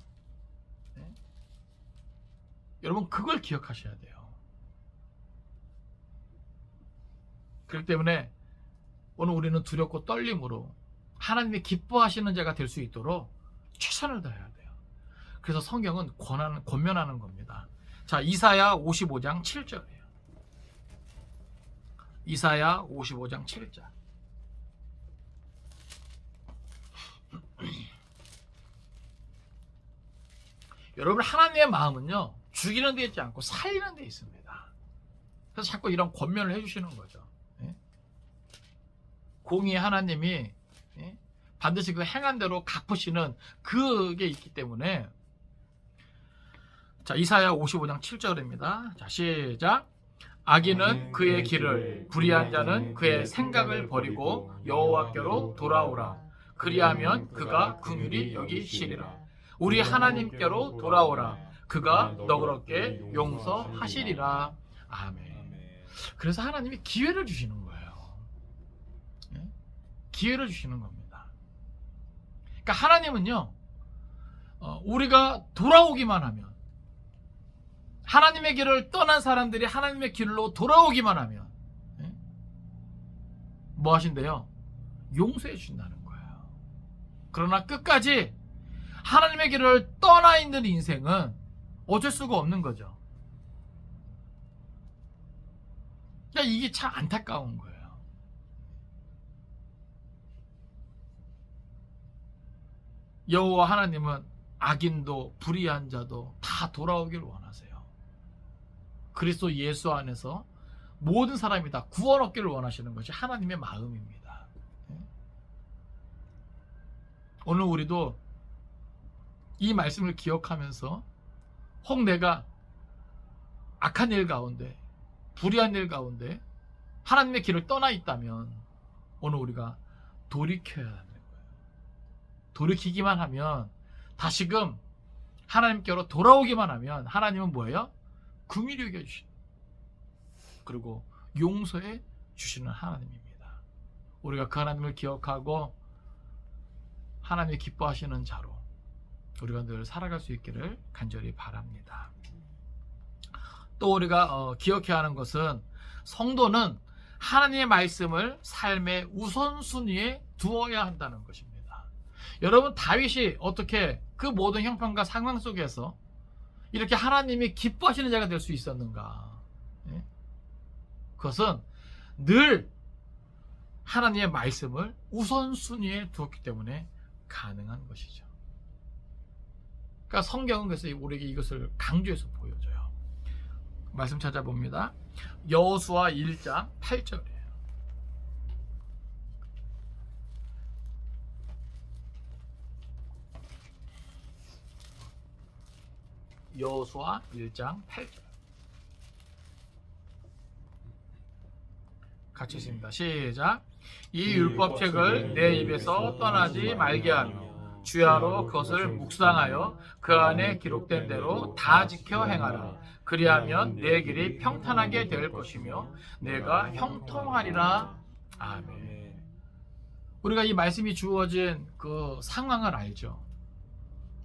여러분 그걸 기억하셔야 돼요. 그렇기 때문에 오늘 우리는 두렵고 떨림으로 하나님이 기뻐하시는 자가 될 수 있도록 최선을 다해야 돼요. 그래서 성경은 권면하는 겁니다. 자, 이사야 55장 7절이에요. 이사야 55장 7절. 여러분 하나님의 마음은요 죽이는 데 있지 않고 살리는 데 있습니다. 그래서 자꾸 이런 권면을 해주시는 거죠. 공의의 하나님이 반드시 그 행한 대로 갚으시는 그게 있기 때문에 자 이사야 55장 7절입니다. 자 시작. 악인은 그의 길을 불의한 자는 그의 생각을 버리고 여호와께로 돌아오라. 그리하면 그가 긍휼히 여기시리라. 우리 하나님께로 돌아오라. 그가 너그럽게 용서하시리라. 아멘. 그래서 하나님이 기회를 주시는 거예요. 기회를 주시는 겁니다. 그러니까 하나님은요 우리가 돌아오기만 하면 하나님의 길을 떠난 사람들이 하나님의 길로 돌아오기만 하면 뭐 하신대요? 용서해 주신다는 거예요. 그러나 끝까지 하나님의 길을 떠나 있는 인생은 어쩔 수가 없는 거죠. 그러니까 이게 참 안타까운 거예요. 여호와 하나님은 악인도 불의한 자도 다 돌아오기를 원하세요. 그리스도 예수 안에서 모든 사람이 다 구원 얻기를 원하시는 것이 하나님의 마음입니다. 오늘 우리도 이 말씀을 기억하면서 혹 내가 악한 일 가운데 불의한 일 가운데 하나님의 길을 떠나 있다면 오늘 우리가 돌이켜야 합니다. 돌이키기만 하면 다시금 하나님께로 돌아오기만 하면 하나님은 뭐예요? 긍휼히 여겨주시는 그리고 용서해 주시는 하나님입니다. 우리가 그 하나님을 기억하고 하나님이 기뻐하시는 자로 우리가 늘 살아갈 수 있기를 간절히 바랍니다. 또 우리가 기억해야 하는 것은 성도는 하나님의 말씀을 삶의 우선순위에 두어야 한다는 것입니다. 여러분 다윗이 어떻게 그 모든 형편과 상황 속에서 이렇게 하나님이 기뻐하시는 자가 될 수 있었는가? 예? 그것은 늘 하나님의 말씀을 우선순위에 두었기 때문에 가능한 것이죠. 그러니까 성경은 그래서 우리에게 이것을 강조해서 보여줘요. 말씀 찾아봅니다. 여호수아 1장 8절이에요. 여호수아 1장 8절 같이 읽습니다. 시작. 이 율법책을 내 입에서 떠나지 말게 하며 주야로 그것을 묵상하여 그 안에 기록된 대로 다 지켜 행하라. 그리하면 내 길이 평탄하게 될 것이며 내가 형통하리라. 아멘. 우리가 이 말씀이 주어진 그 상황을 알죠.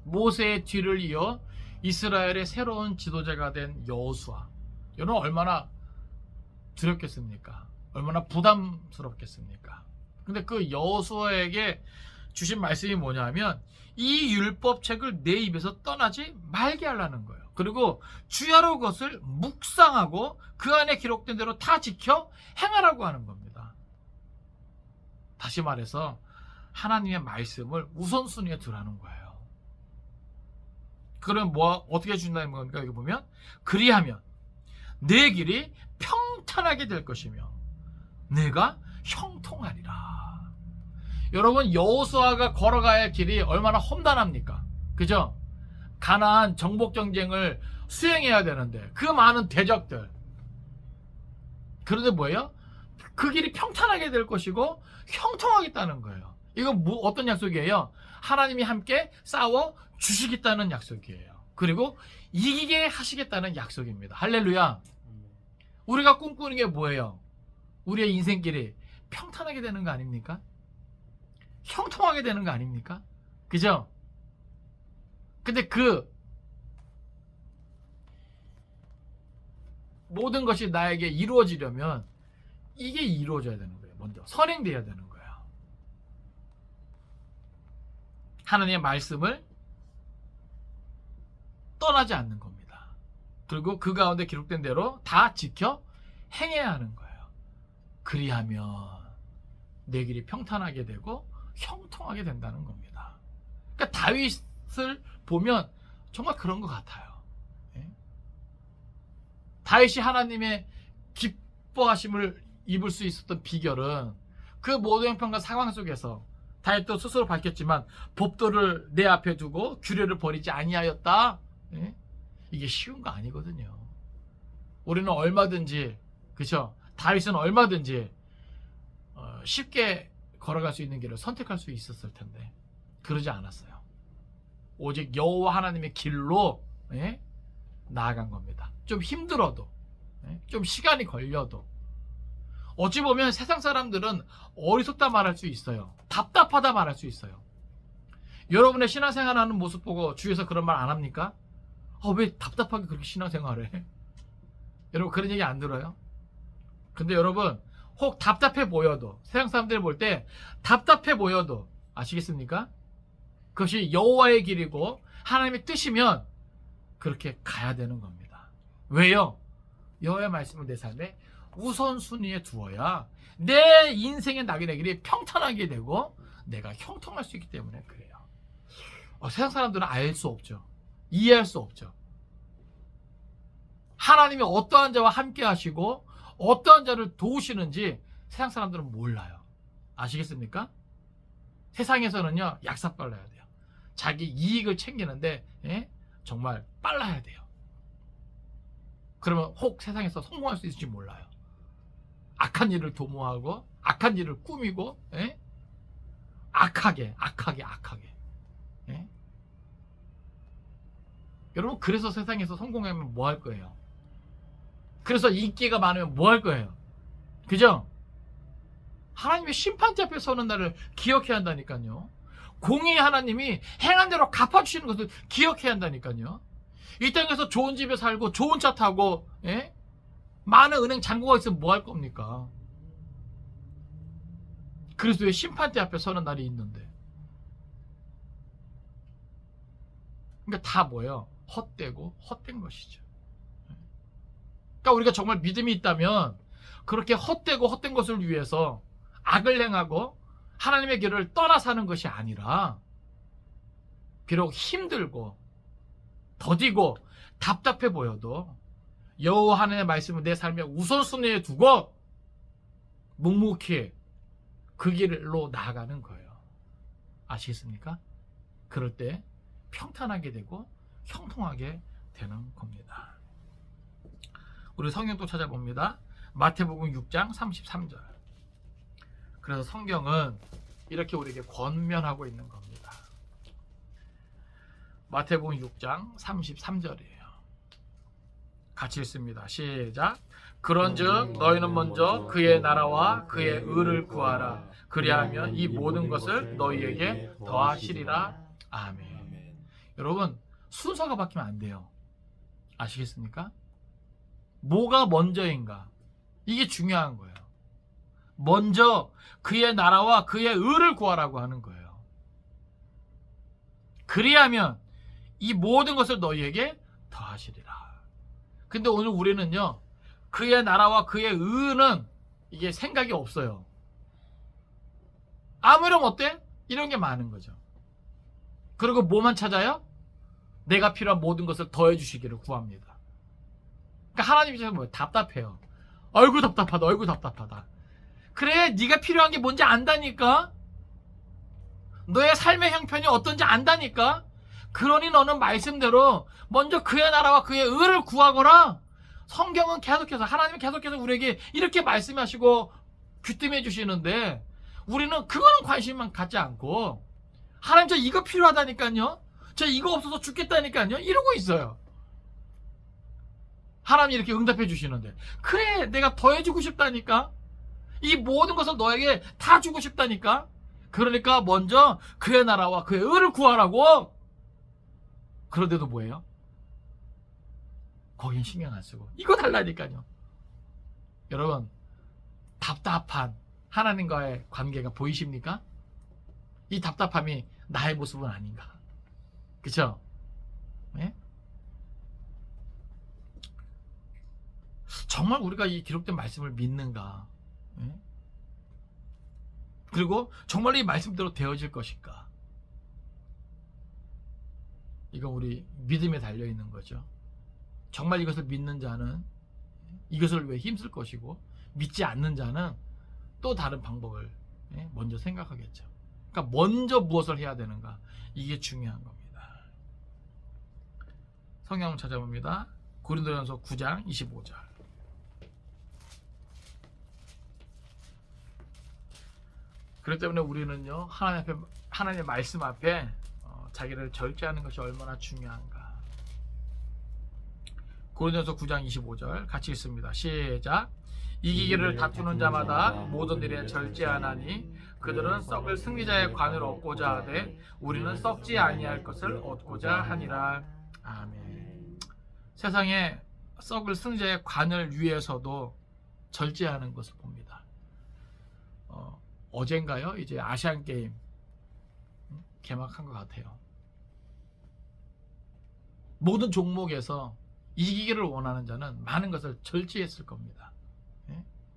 모세의 뒤를 이어 이스라엘의 새로운 지도자가 된 여호수아. 여러분 얼마나 두렵겠습니까? 얼마나 부담스럽겠습니까? 근데 그 여호수아에게 주신 말씀이 뭐냐면 이 율법책을 내 입에서 떠나지 말게 하라는 거예요. 그리고 주야로 그것을 묵상하고 그 안에 기록된 대로 다 지켜 행하라고 하는 겁니다. 다시 말해서 하나님의 말씀을 우선순위에 두라는 거예요. 그럼 어떻게 준다는 겁니까? 여기 보면 그리하면 내 길이 평탄하게 될 것이며 내가 형통하리라. 여러분 여호수아가 걸어가야 할 길이 얼마나 험난합니까? 그죠? 가나안 정복 경쟁을 수행해야 되는데 그 많은 대적들. 그런데 뭐예요? 그 길이 평탄하게 될 것이고 형통하겠다는 거예요. 이건 어떤 약속이에요? 하나님이 함께 싸워 주시겠다는 약속이에요. 그리고 이기게 하시겠다는 약속입니다. 할렐루야. 우리가 꿈꾸는 게 뭐예요? 우리의 인생길이 평탄하게 되는 거 아닙니까? 형통하게 되는 거 아닙니까? 그죠? 근데 그 모든 것이 나에게 이루어지려면 이게 이루어져야 되는 거예요. 먼저 선행돼야 되는 거예요. 하나님의 말씀을 떠나지 않는 겁니다. 그리고 그 가운데 기록된 대로 다 지켜 행해야 하는 거예요. 그리하면 내 길이 평탄하게 되고 형통하게 된다는 겁니다. 그러니까 다윗을 보면 정말 그런 것 같아요. 예? 다윗이 하나님의 기뻐하심을 입을 수 있었던 비결은 그 모든 형편과 상황 속에서 다윗도 스스로 밝혔지만 법도를 내 앞에 두고 규례를 버리지 아니하였다. 예? 이게 쉬운 거 아니거든요. 우리는 얼마든지 그렇죠? 다윗은 얼마든지 쉽게 걸어갈 수 있는 길을 선택할 수 있었을 텐데 그러지 않았어요. 오직 여호와 하나님의 길로 예? 나아간 겁니다. 좀 힘들어도 예? 좀 시간이 걸려도 어찌 보면 세상 사람들은 어리석다 말할 수 있어요. 답답하다 말할 수 있어요. 여러분의 신앙생활하는 모습 보고 주위에서 그런 말 안 합니까? 왜 답답하게 그렇게 신앙생활해? 여러분 그런 얘기 안 들어요? 근데 여러분 혹 답답해 보여도 세상 사람들이 볼 때 답답해 보여도 아시겠습니까? 그것이 여호와의 길이고 하나님의 뜻이면 그렇게 가야 되는 겁니다. 왜요? 여호와의 말씀을 내 삶에 우선순위에 두어야 내 인생의 낙인의 길이 평탄하게 되고 내가 형통할 수 있기 때문에 그래요. 세상 사람들은 알 수 없죠. 이해할 수 없죠. 하나님이 어떠한 자와 함께 하시고 어떠한 자를 도우시는지 세상 사람들은 몰라요. 아시겠습니까? 세상에서는요 약사 빨라야 돼요. 자기 이익을 챙기는데 예? 정말 빨라야 돼요. 그러면 혹 세상에서 성공할 수 있을지 몰라요. 악한 일을 도모하고 악한 일을 꾸미고 예? 악하게 예? 여러분 그래서 세상에서 성공하면 뭐 할 거예요? 그래서 인기가 많으면 뭐 할 거예요? 그죠? 하나님의 심판대 앞에 서는 날을 기억해야 한다니까요. 공의의 하나님이 행한 대로 갚아주시는 것을 기억해야 한다니까요. 이 땅에서 좋은 집에 살고 좋은 차 타고 예? 많은 은행 잔고가 있으면 뭐 할 겁니까? 그리스도의 심판대 앞에 서는 날이 있는데 그러니까 다 뭐예요? 헛되고 헛된 것이죠. 그러니까 우리가 정말 믿음이 있다면 그렇게 헛되고 헛된 것을 위해서 악을 행하고 하나님의 길을 떠나 사는 것이 아니라 비록 힘들고 더디고 답답해 보여도 여호와 하나님의 말씀을 내 삶의 우선순위에 두고 묵묵히 그 길로 나아가는 거예요. 아시겠습니까? 그럴 때 평탄하게 되고 형통하게 되는 겁니다. 우리 성경 또 찾아봅니다. 마태복음 6장 33절. 그래서 성경은 이렇게 우리에게 권면하고 있는 겁니다. 마태복음 6장 33절이에요. 같이 읽습니다. 시작. 그런즉 너희는 먼저 그의 나라와 그의 의를 구하라. 그리하면 이 모든 것을 너희에게 더하시리라. 아멘. 여러분, 순서가 바뀌면 안 돼요. 아시겠습니까? 뭐가 먼저인가? 이게 중요한 거예요. 먼저 그의 나라와 그의 의를 구하라고 하는 거예요. 그리하면 이 모든 것을 너희에게 더하시리라. 근데 오늘 우리는요, 그의 나라와 그의 의는 이게 생각이 없어요. 아무렴 어때? 이런 게 많은 거죠. 그리고 뭐만 찾아요? 내가 필요한 모든 것을 더해 주시기를 구합니다. 그러니까 하나님 입장에서 뭐예요? 답답해요. 아이고 답답하다. 아이고 답답하다. 그래, 네가 필요한 게 뭔지 안다니까. 너의 삶의 형편이 어떤지 안다니까. 그러니 너는 말씀대로 먼저 그의 나라와 그의 의를 구하거라. 성경은 계속해서, 하나님은 계속해서 우리에게 이렇게 말씀하시고 귀뜸해 주시는데 우리는 그거는 관심만 갖지 않고 하나님 저 이거 필요하다니까요. 저 이거 없어서 죽겠다니까요. 이러고 있어요. 하나님이 이렇게 응답해 주시는데 그래, 내가 더해주고 싶다니까. 이 모든 것을 너에게 다 주고 싶다니까. 그러니까 먼저 그의 나라와 그의 의를 구하라고. 그런데도 뭐예요? 거긴 신경 안 쓰고 이거 달라니까요. 여러분, 답답한 하나님과의 관계가 보이십니까? 이 답답함이 나의 모습은 아닌가? 그쵸? 네? 정말 우리가 이 기록된 말씀을 믿는가? 네? 그리고 정말 이 말씀대로 되어질 것인가? 이건 우리 믿음에 달려있는 거죠. 정말 이것을 믿는 자는 이것을 위해 힘쓸 것이고, 믿지 않는 자는 또 다른 방법을 먼저 생각하겠죠. 그러니까 먼저 무엇을 해야 되는가, 이게 중요한 겁니다. 성경 찾아봅니다. 고린도전서 9장 25절. 그렇기 때문에 우리는요, 하나님의 말씀 앞에 자기를 절제하는 것이 얼마나 중요한가. 고린도전서 9장 25절 같이 읽습니다. 시작. 이기기를 다투는 자마다 모든 일에 절제하나니 그들은 썩을 승리자의 관을 얻고자 하되 우리는 썩지 아니할 것을 얻고자 하니라. 아멘. 세상에 썩을 승리자의 관을 위해서도 절제하는 것을 봅니다. 어젠가요? 이제 아시안 게임 개막한 것 같아요. 모든 종목에서 이기기를 원하는 자는 많은 것을 절제했을 겁니다.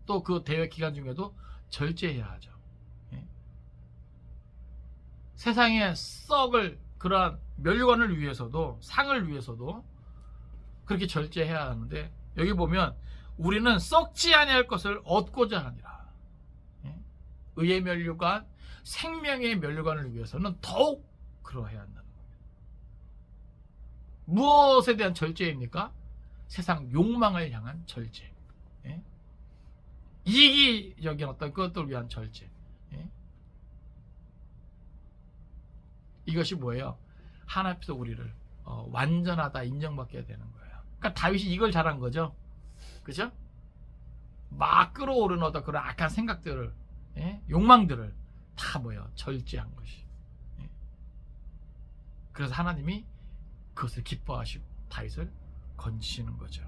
또 그 대회 기간 중에도 절제해야 하죠. 세상에 썩을 그러한 멸관을 위해서도, 상을 위해서도 그렇게 절제해야 하는데, 여기 보면 우리는 썩지 아니할 것을 얻고자 하니라. 의의 면류관, 생명의 면류관을 위해서는 더욱 그러해야 한다는 겁니다. 무엇에 대한 절제입니까? 세상 욕망을 향한 절제. 이기적인 어떤 것들을 위한 절제. 이것이 뭐예요? 하나님 앞에서 우리를 완전하다 인정받게 되는 거예요. 그러니까 다윗이 이걸 잘한 거죠. 그죠? 막 끌어오르는 어떤 그런 악한 생각들을, 욕망들을 다 뭐예요? 절제한 것이. 그래서 하나님이 그것을 기뻐하시고 다윗을 건지시는 거죠.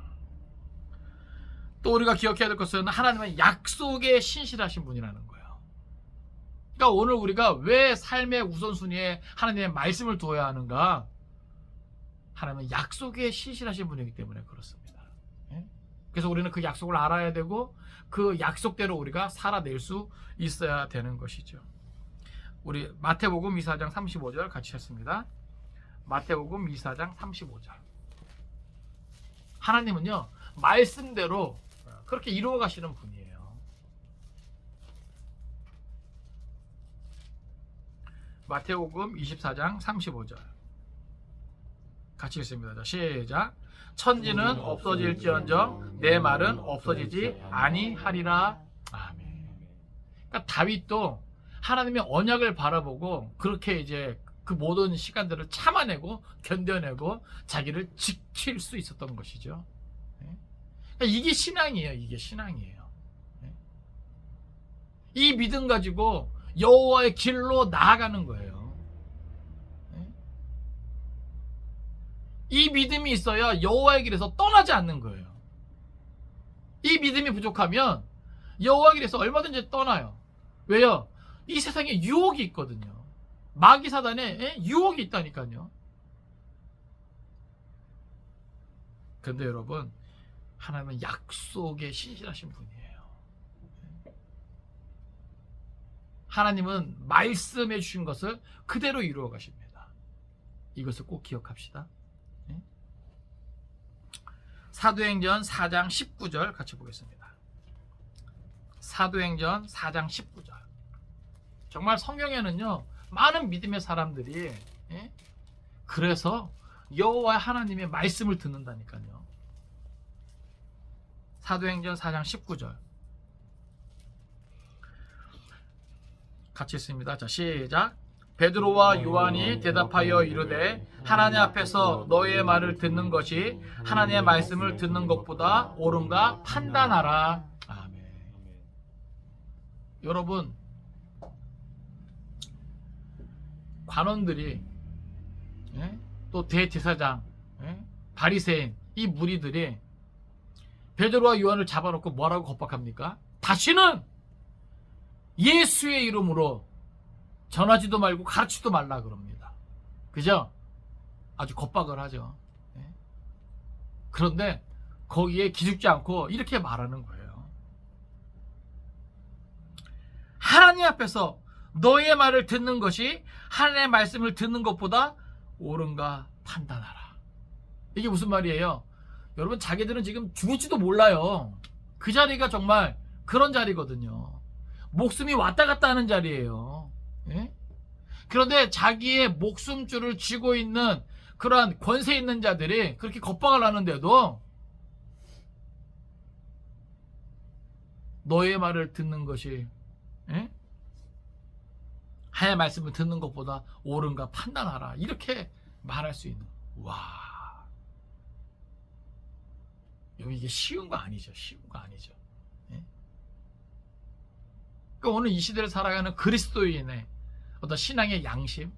또 우리가 기억해야 될 것은 하나님은 약속에 신실하신 분이라는 거예요. 그러니까 오늘 우리가 왜 삶의 우선순위에 하나님의 말씀을 두어야 하는가? 하나님은 약속에 신실하신 분이기 때문에 그렇습니다. 예? 그래서 우리는 그 약속을 알아야 되고 그 약속대로 우리가 살아낼 수 있어야 되는 것이죠. 우리 마태복음 24장 35절 같이 했습니다. 마태복음 24장 35절. 하나님은요, 말씀대로 그렇게 이루어 가시는 분이에요. 마태복음 24장 35절 같이 읽습니다. 자, 시작. 천지는 없어질지언정 내 말은 없어지지 아니하리라. 아멘. 그러니까 다윗도 하나님의 언약을 바라보고 그렇게 이제 그 모든 시간들을 참아내고 견뎌내고 자기를 지킬 수 있었던 것이죠. 그러니까 이게 신앙이에요. 이게 신앙이에요. 이 믿음 가지고 여호와의 길로 나아가는 거예요. 이 믿음이 있어야 여호와의 길에서 떠나지 않는 거예요. 이 믿음이 부족하면 여호와의 길에서 얼마든지 떠나요. 왜요? 이 세상에 유혹이 있거든요. 마귀 사단에 유혹이 있다니까요. 그런데 여러분, 하나님은 약속에 신실하신 분이에요. 하나님은 말씀해 주신 것을 그대로 이루어 가십니다. 이것을 꼭 기억합시다. 사도행전 4장 19절 같이 보겠습니다. 사도행전 4장 19절. 정말 성경에는요, 많은 믿음의 사람들이 그래서 여호와 하나님의 말씀을 듣는다니까요. 사도행전 4장 19절 같이 있습니다. 자, 시작. 베드로와 요한이 대답하여 이르되 하나님 앞에서 너희의 말을 듣는 것이 하나님의 말씀을 듣는 것보다 옳은가 판단하라. 아멘. 여러분, 관원들이 또 대제사장, 바리새인, 이 무리들이 베드로와 요한을 잡아놓고 뭐라고 겁박합니까? 다시는 예수의 이름으로 전하지도 말고 가르치지도 말라 그럽니다. 그죠? 아주 겁박을 하죠. 그런데 거기에 기죽지 않고 이렇게 말하는 거예요. 하나님 앞에서 너의 말을 듣는 것이 하나님의 말씀을 듣는 것보다 옳은가 판단하라. 이게 무슨 말이에요? 여러분, 자기들은 지금 죽을지도 몰라요. 그 자리가 정말 그런 자리거든요. 목숨이 왔다 갔다 하는 자리예요. 그런데 자기의 목숨줄을 쥐고 있는 그러한 권세 있는 자들이 그렇게 겁박을 하는데도 너의 말을 듣는 것이 하나님의 말씀을 듣는 것보다 옳은가 판단하라. 이렇게 말할 수 있는. 와, 여러분, 이게 쉬운 거 아니죠. 쉬운 거 아니죠. 그러니까 오늘 이 시대를 살아가는 그리스도인의 어떤 신앙의 양심,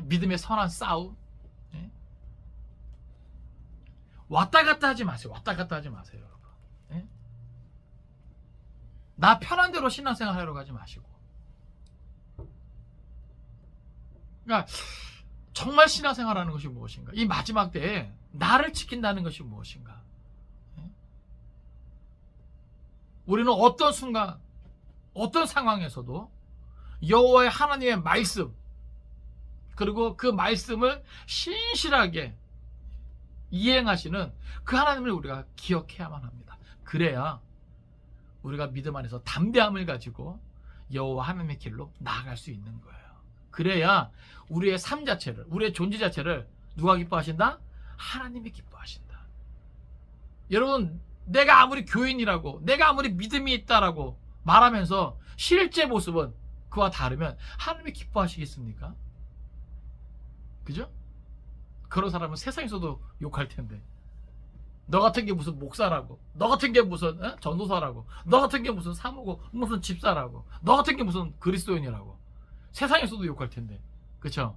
믿음의 선한 싸움, 왔다 갔다 하지 마세요. 왔다 갔다 하지 마세요, 여러분. 나 편한 대로 신앙생활 하려고 가지 마시고. 그러니까 정말 신앙생활하는 것이 무엇인가? 이 마지막 때에 나를 지킨다는 것이 무엇인가? 우리는 어떤 순간, 어떤 상황에서도 여호와의 하나님의 말씀, 그리고 그 말씀을 신실하게 이행하시는 그 하나님을 우리가 기억해야만 합니다. 그래야 우리가 믿음 안에서 담대함을 가지고 여호와 하나님의 길로 나아갈 수 있는 거예요. 그래야 우리의 삶 자체를, 우리의 존재 자체를 누가 기뻐하신다? 하나님이 기뻐하신다. 여러분, 내가 아무리 교인이라고, 내가 아무리 믿음이 있다라고 말하면서 실제 모습은 그와 다르면 하나님이 기뻐하시겠습니까? 그죠? 그런 사람은 세상에서도 욕할 텐데, 너 같은 게 무슨 목사라고, 너 같은 게 무슨 전도사라고, 너 같은 게 무슨 사모고, 무슨 집사라고, 너 같은 게 무슨 그리스도인이라고 세상에서도 욕할 텐데, 그쵸?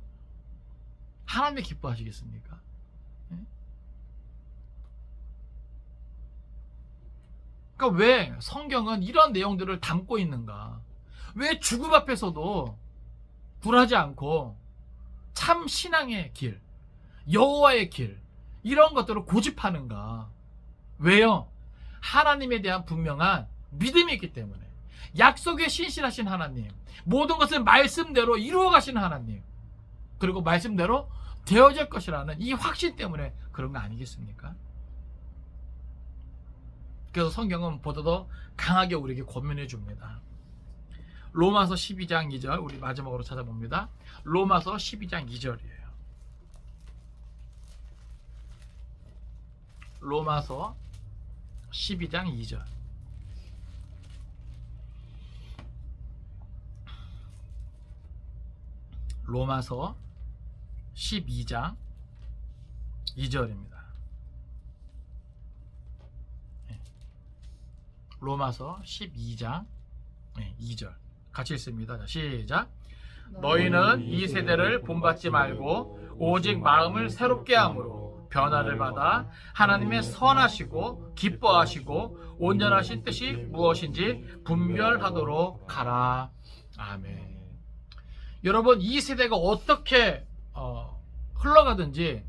하나님이 기뻐하시겠습니까? 그러니까 왜 성경은 이런 내용들을 담고 있는가? 왜 죽음 앞에서도 굴하지 않고 참 신앙의 길, 여호와의 길, 이런 것들을 고집하는가? 왜요? 하나님에 대한 분명한 믿음이 있기 때문에. 약속에 신실하신 하나님, 모든 것을 말씀대로 이루어 가시는 하나님, 그리고 말씀대로 되어질 것이라는 이 확신 때문에 그런 거 아니겠습니까? 그래서 성경은 보다 더 강하게 우리에게 권면해 줍니다. 로마서 12장 2절, 우리 마지막으로 찾아봅니다. 로마서 12장 2절이에요. 로마서 12장 2절. 로마서 12장 2절입니다. 로마서 12장 2절 같이 읽습니다. 자, 시작. 너희는 이 세대를 본받지 말고 오직 마음을 새롭게 함으로 변화를 받아 하나님의 선하시고 기뻐하시고 온전하신 뜻이 무엇인지 분별하도록 하라. 아멘. 여러분, 이 세대가 어떻게 흘러가든지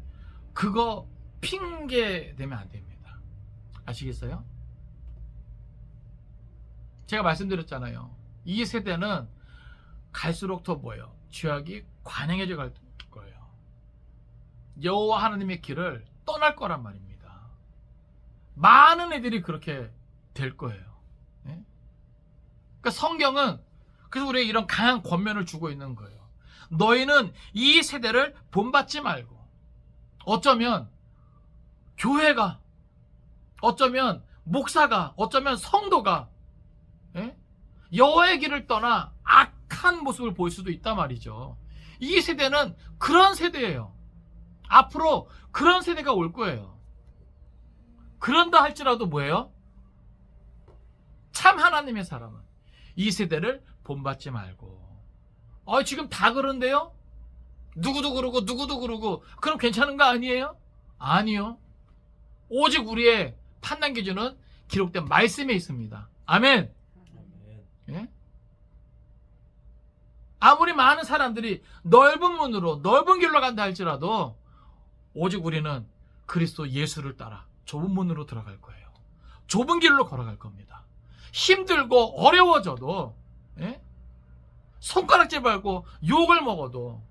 그거 핑계 대면 안 됩니다. 아시겠어요? 제가 말씀드렸잖아요. 이 세대는 갈수록 더 뭐예요? 죄악이 관영해져 갈 거예요. 여호와 하나님의 길을 떠날 거란 말입니다. 많은 애들이 그렇게 될 거예요. 예? 그러니까 성경은 그래서 우리에게 이런 강한 권면을 주고 있는 거예요. 너희는 이 세대를 본받지 말고, 어쩌면 교회가, 어쩌면 목사가, 어쩌면 성도가 여호와의 길을 떠나 악한 모습을 보일 수도 있단 말이죠. 이 세대는 그런 세대예요. 앞으로 그런 세대가 올 거예요. 그런다 할지라도 뭐예요? 참 하나님의 사람은 이 세대를 본받지 말고. 지금 다 그런데요? 누구도 그러고 누구도 그러고 그럼 괜찮은 거 아니에요? 아니요. 오직 우리의 판단 기준은 기록된 말씀에 있습니다. 아멘. 예? 아무리 많은 사람들이 넓은 문으로 넓은 길로 간다 할지라도 오직 우리는 그리스도 예수를 따라 좁은 문으로 들어갈 거예요. 좁은 길로 걸어갈 겁니다. 힘들고 어려워져도, 예? 손가락질 밟고 욕을 먹어도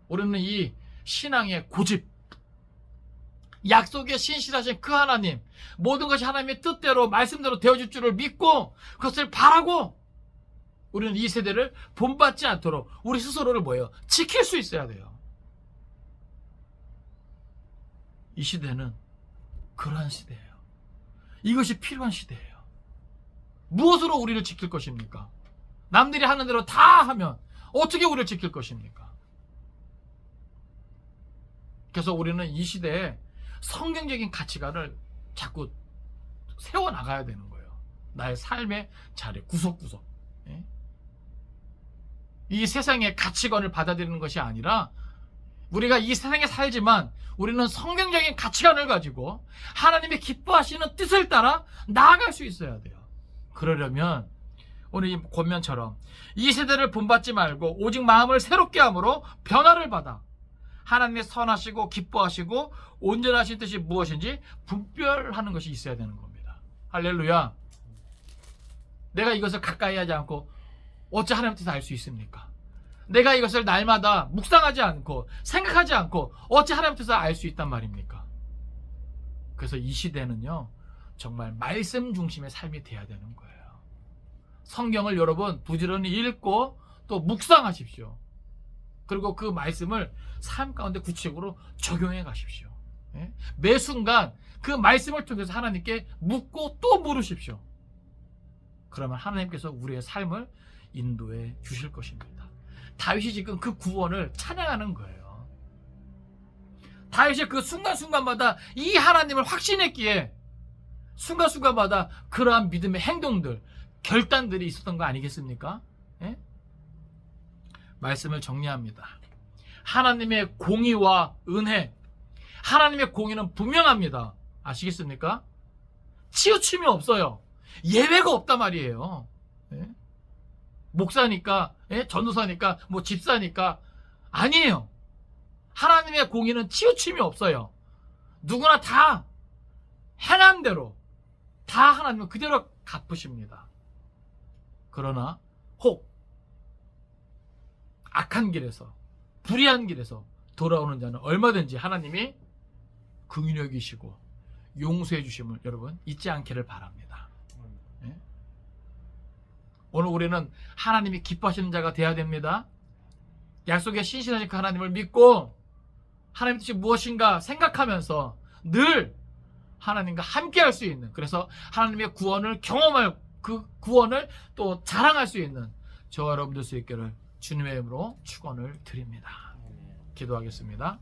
우리는 이 신앙의 고집, 약속에 신실하신 그 하나님, 모든 것이 하나님의 뜻대로 말씀대로 되어질 줄을 믿고 그것을 바라고 우리는 이 세대를 본받지 않도록 우리 스스로를 뭐예요? 지킬 수 있어야 돼요. 이 시대는 그러한 시대예요. 이것이 필요한 시대예요. 무엇으로 우리를 지킬 것입니까? 남들이 하는 대로 다 하면 어떻게 우리를 지킬 것입니까? 그래서 우리는 이 시대에 성경적인 가치관을 자꾸 세워나가야 되는 거예요. 나의 삶의 자리, 구석구석. 예? 이 세상의 가치관을 받아들이는 것이 아니라 우리가 이 세상에 살지만 우리는 성경적인 가치관을 가지고 하나님의 기뻐하시는 뜻을 따라 나아갈 수 있어야 돼요. 그러려면 오늘 이 권면처럼 이 세대를 본받지 말고 오직 마음을 새롭게 함으로 변화를 받아 하나님의 선하시고 기뻐하시고 온전하신 뜻이 무엇인지 분별하는 것이 있어야 되는 겁니다. 할렐루야. 내가 이것을 가까이 하지 않고 어찌 하나님의 뜻을 알 수 있습니까? 내가 이것을 날마다 묵상하지 않고 생각하지 않고 어찌 하나님의 뜻을 알 수 있단 말입니까? 그래서 이 시대는요, 정말 말씀 중심의 삶이 돼야 되는 거예요. 성경을 여러분 부지런히 읽고 또 묵상하십시오. 그리고 그 말씀을 삶 가운데 구체적으로 적용해 가십시오. 예? 매 순간 그 말씀을 통해서 하나님께 묻고 또 물으십시오. 그러면 하나님께서 우리의 삶을 인도해 주실 것입니다. 다윗이 지금 그 구원을 찬양하는 거예요. 다윗이 그 순간순간마다 이 하나님을 확신했기에 순간순간마다 그러한 믿음의 행동들, 결단들이 있었던 거 아니겠습니까? 예? 말씀을 정리합니다. 하나님의 공의와 은혜, 하나님의 공의는 분명합니다. 아시겠습니까? 치우침이 없어요. 예외가 없단 말이에요. 예? 목사니까, 예? 전도사니까, 뭐 집사니까 아니에요. 하나님의 공의는 치우침이 없어요. 누구나 다 행한 대로 다 하나님은 그대로 갚으십니다. 그러나 혹 악한 길에서 불의한 길에서 돌아오는 자는 얼마든지 하나님이 긍휼히 여기시고 용서해 주심을 여러분 잊지 않기를 바랍니다. 예? 오늘 우리는 하나님이 기뻐하시는 자가 되어야 됩니다. 약속에 신실하신 그 하나님을 믿고 하나님 뜻이 무엇인가 생각하면서 늘 하나님과 함께 할 수 있는, 그래서 하나님의 구원을 경험할, 그 구원을 또 자랑할 수 있는 저와 여러분들 수 있기를 주님의 이름으로 축원을 드립니다. 기도하겠습니다.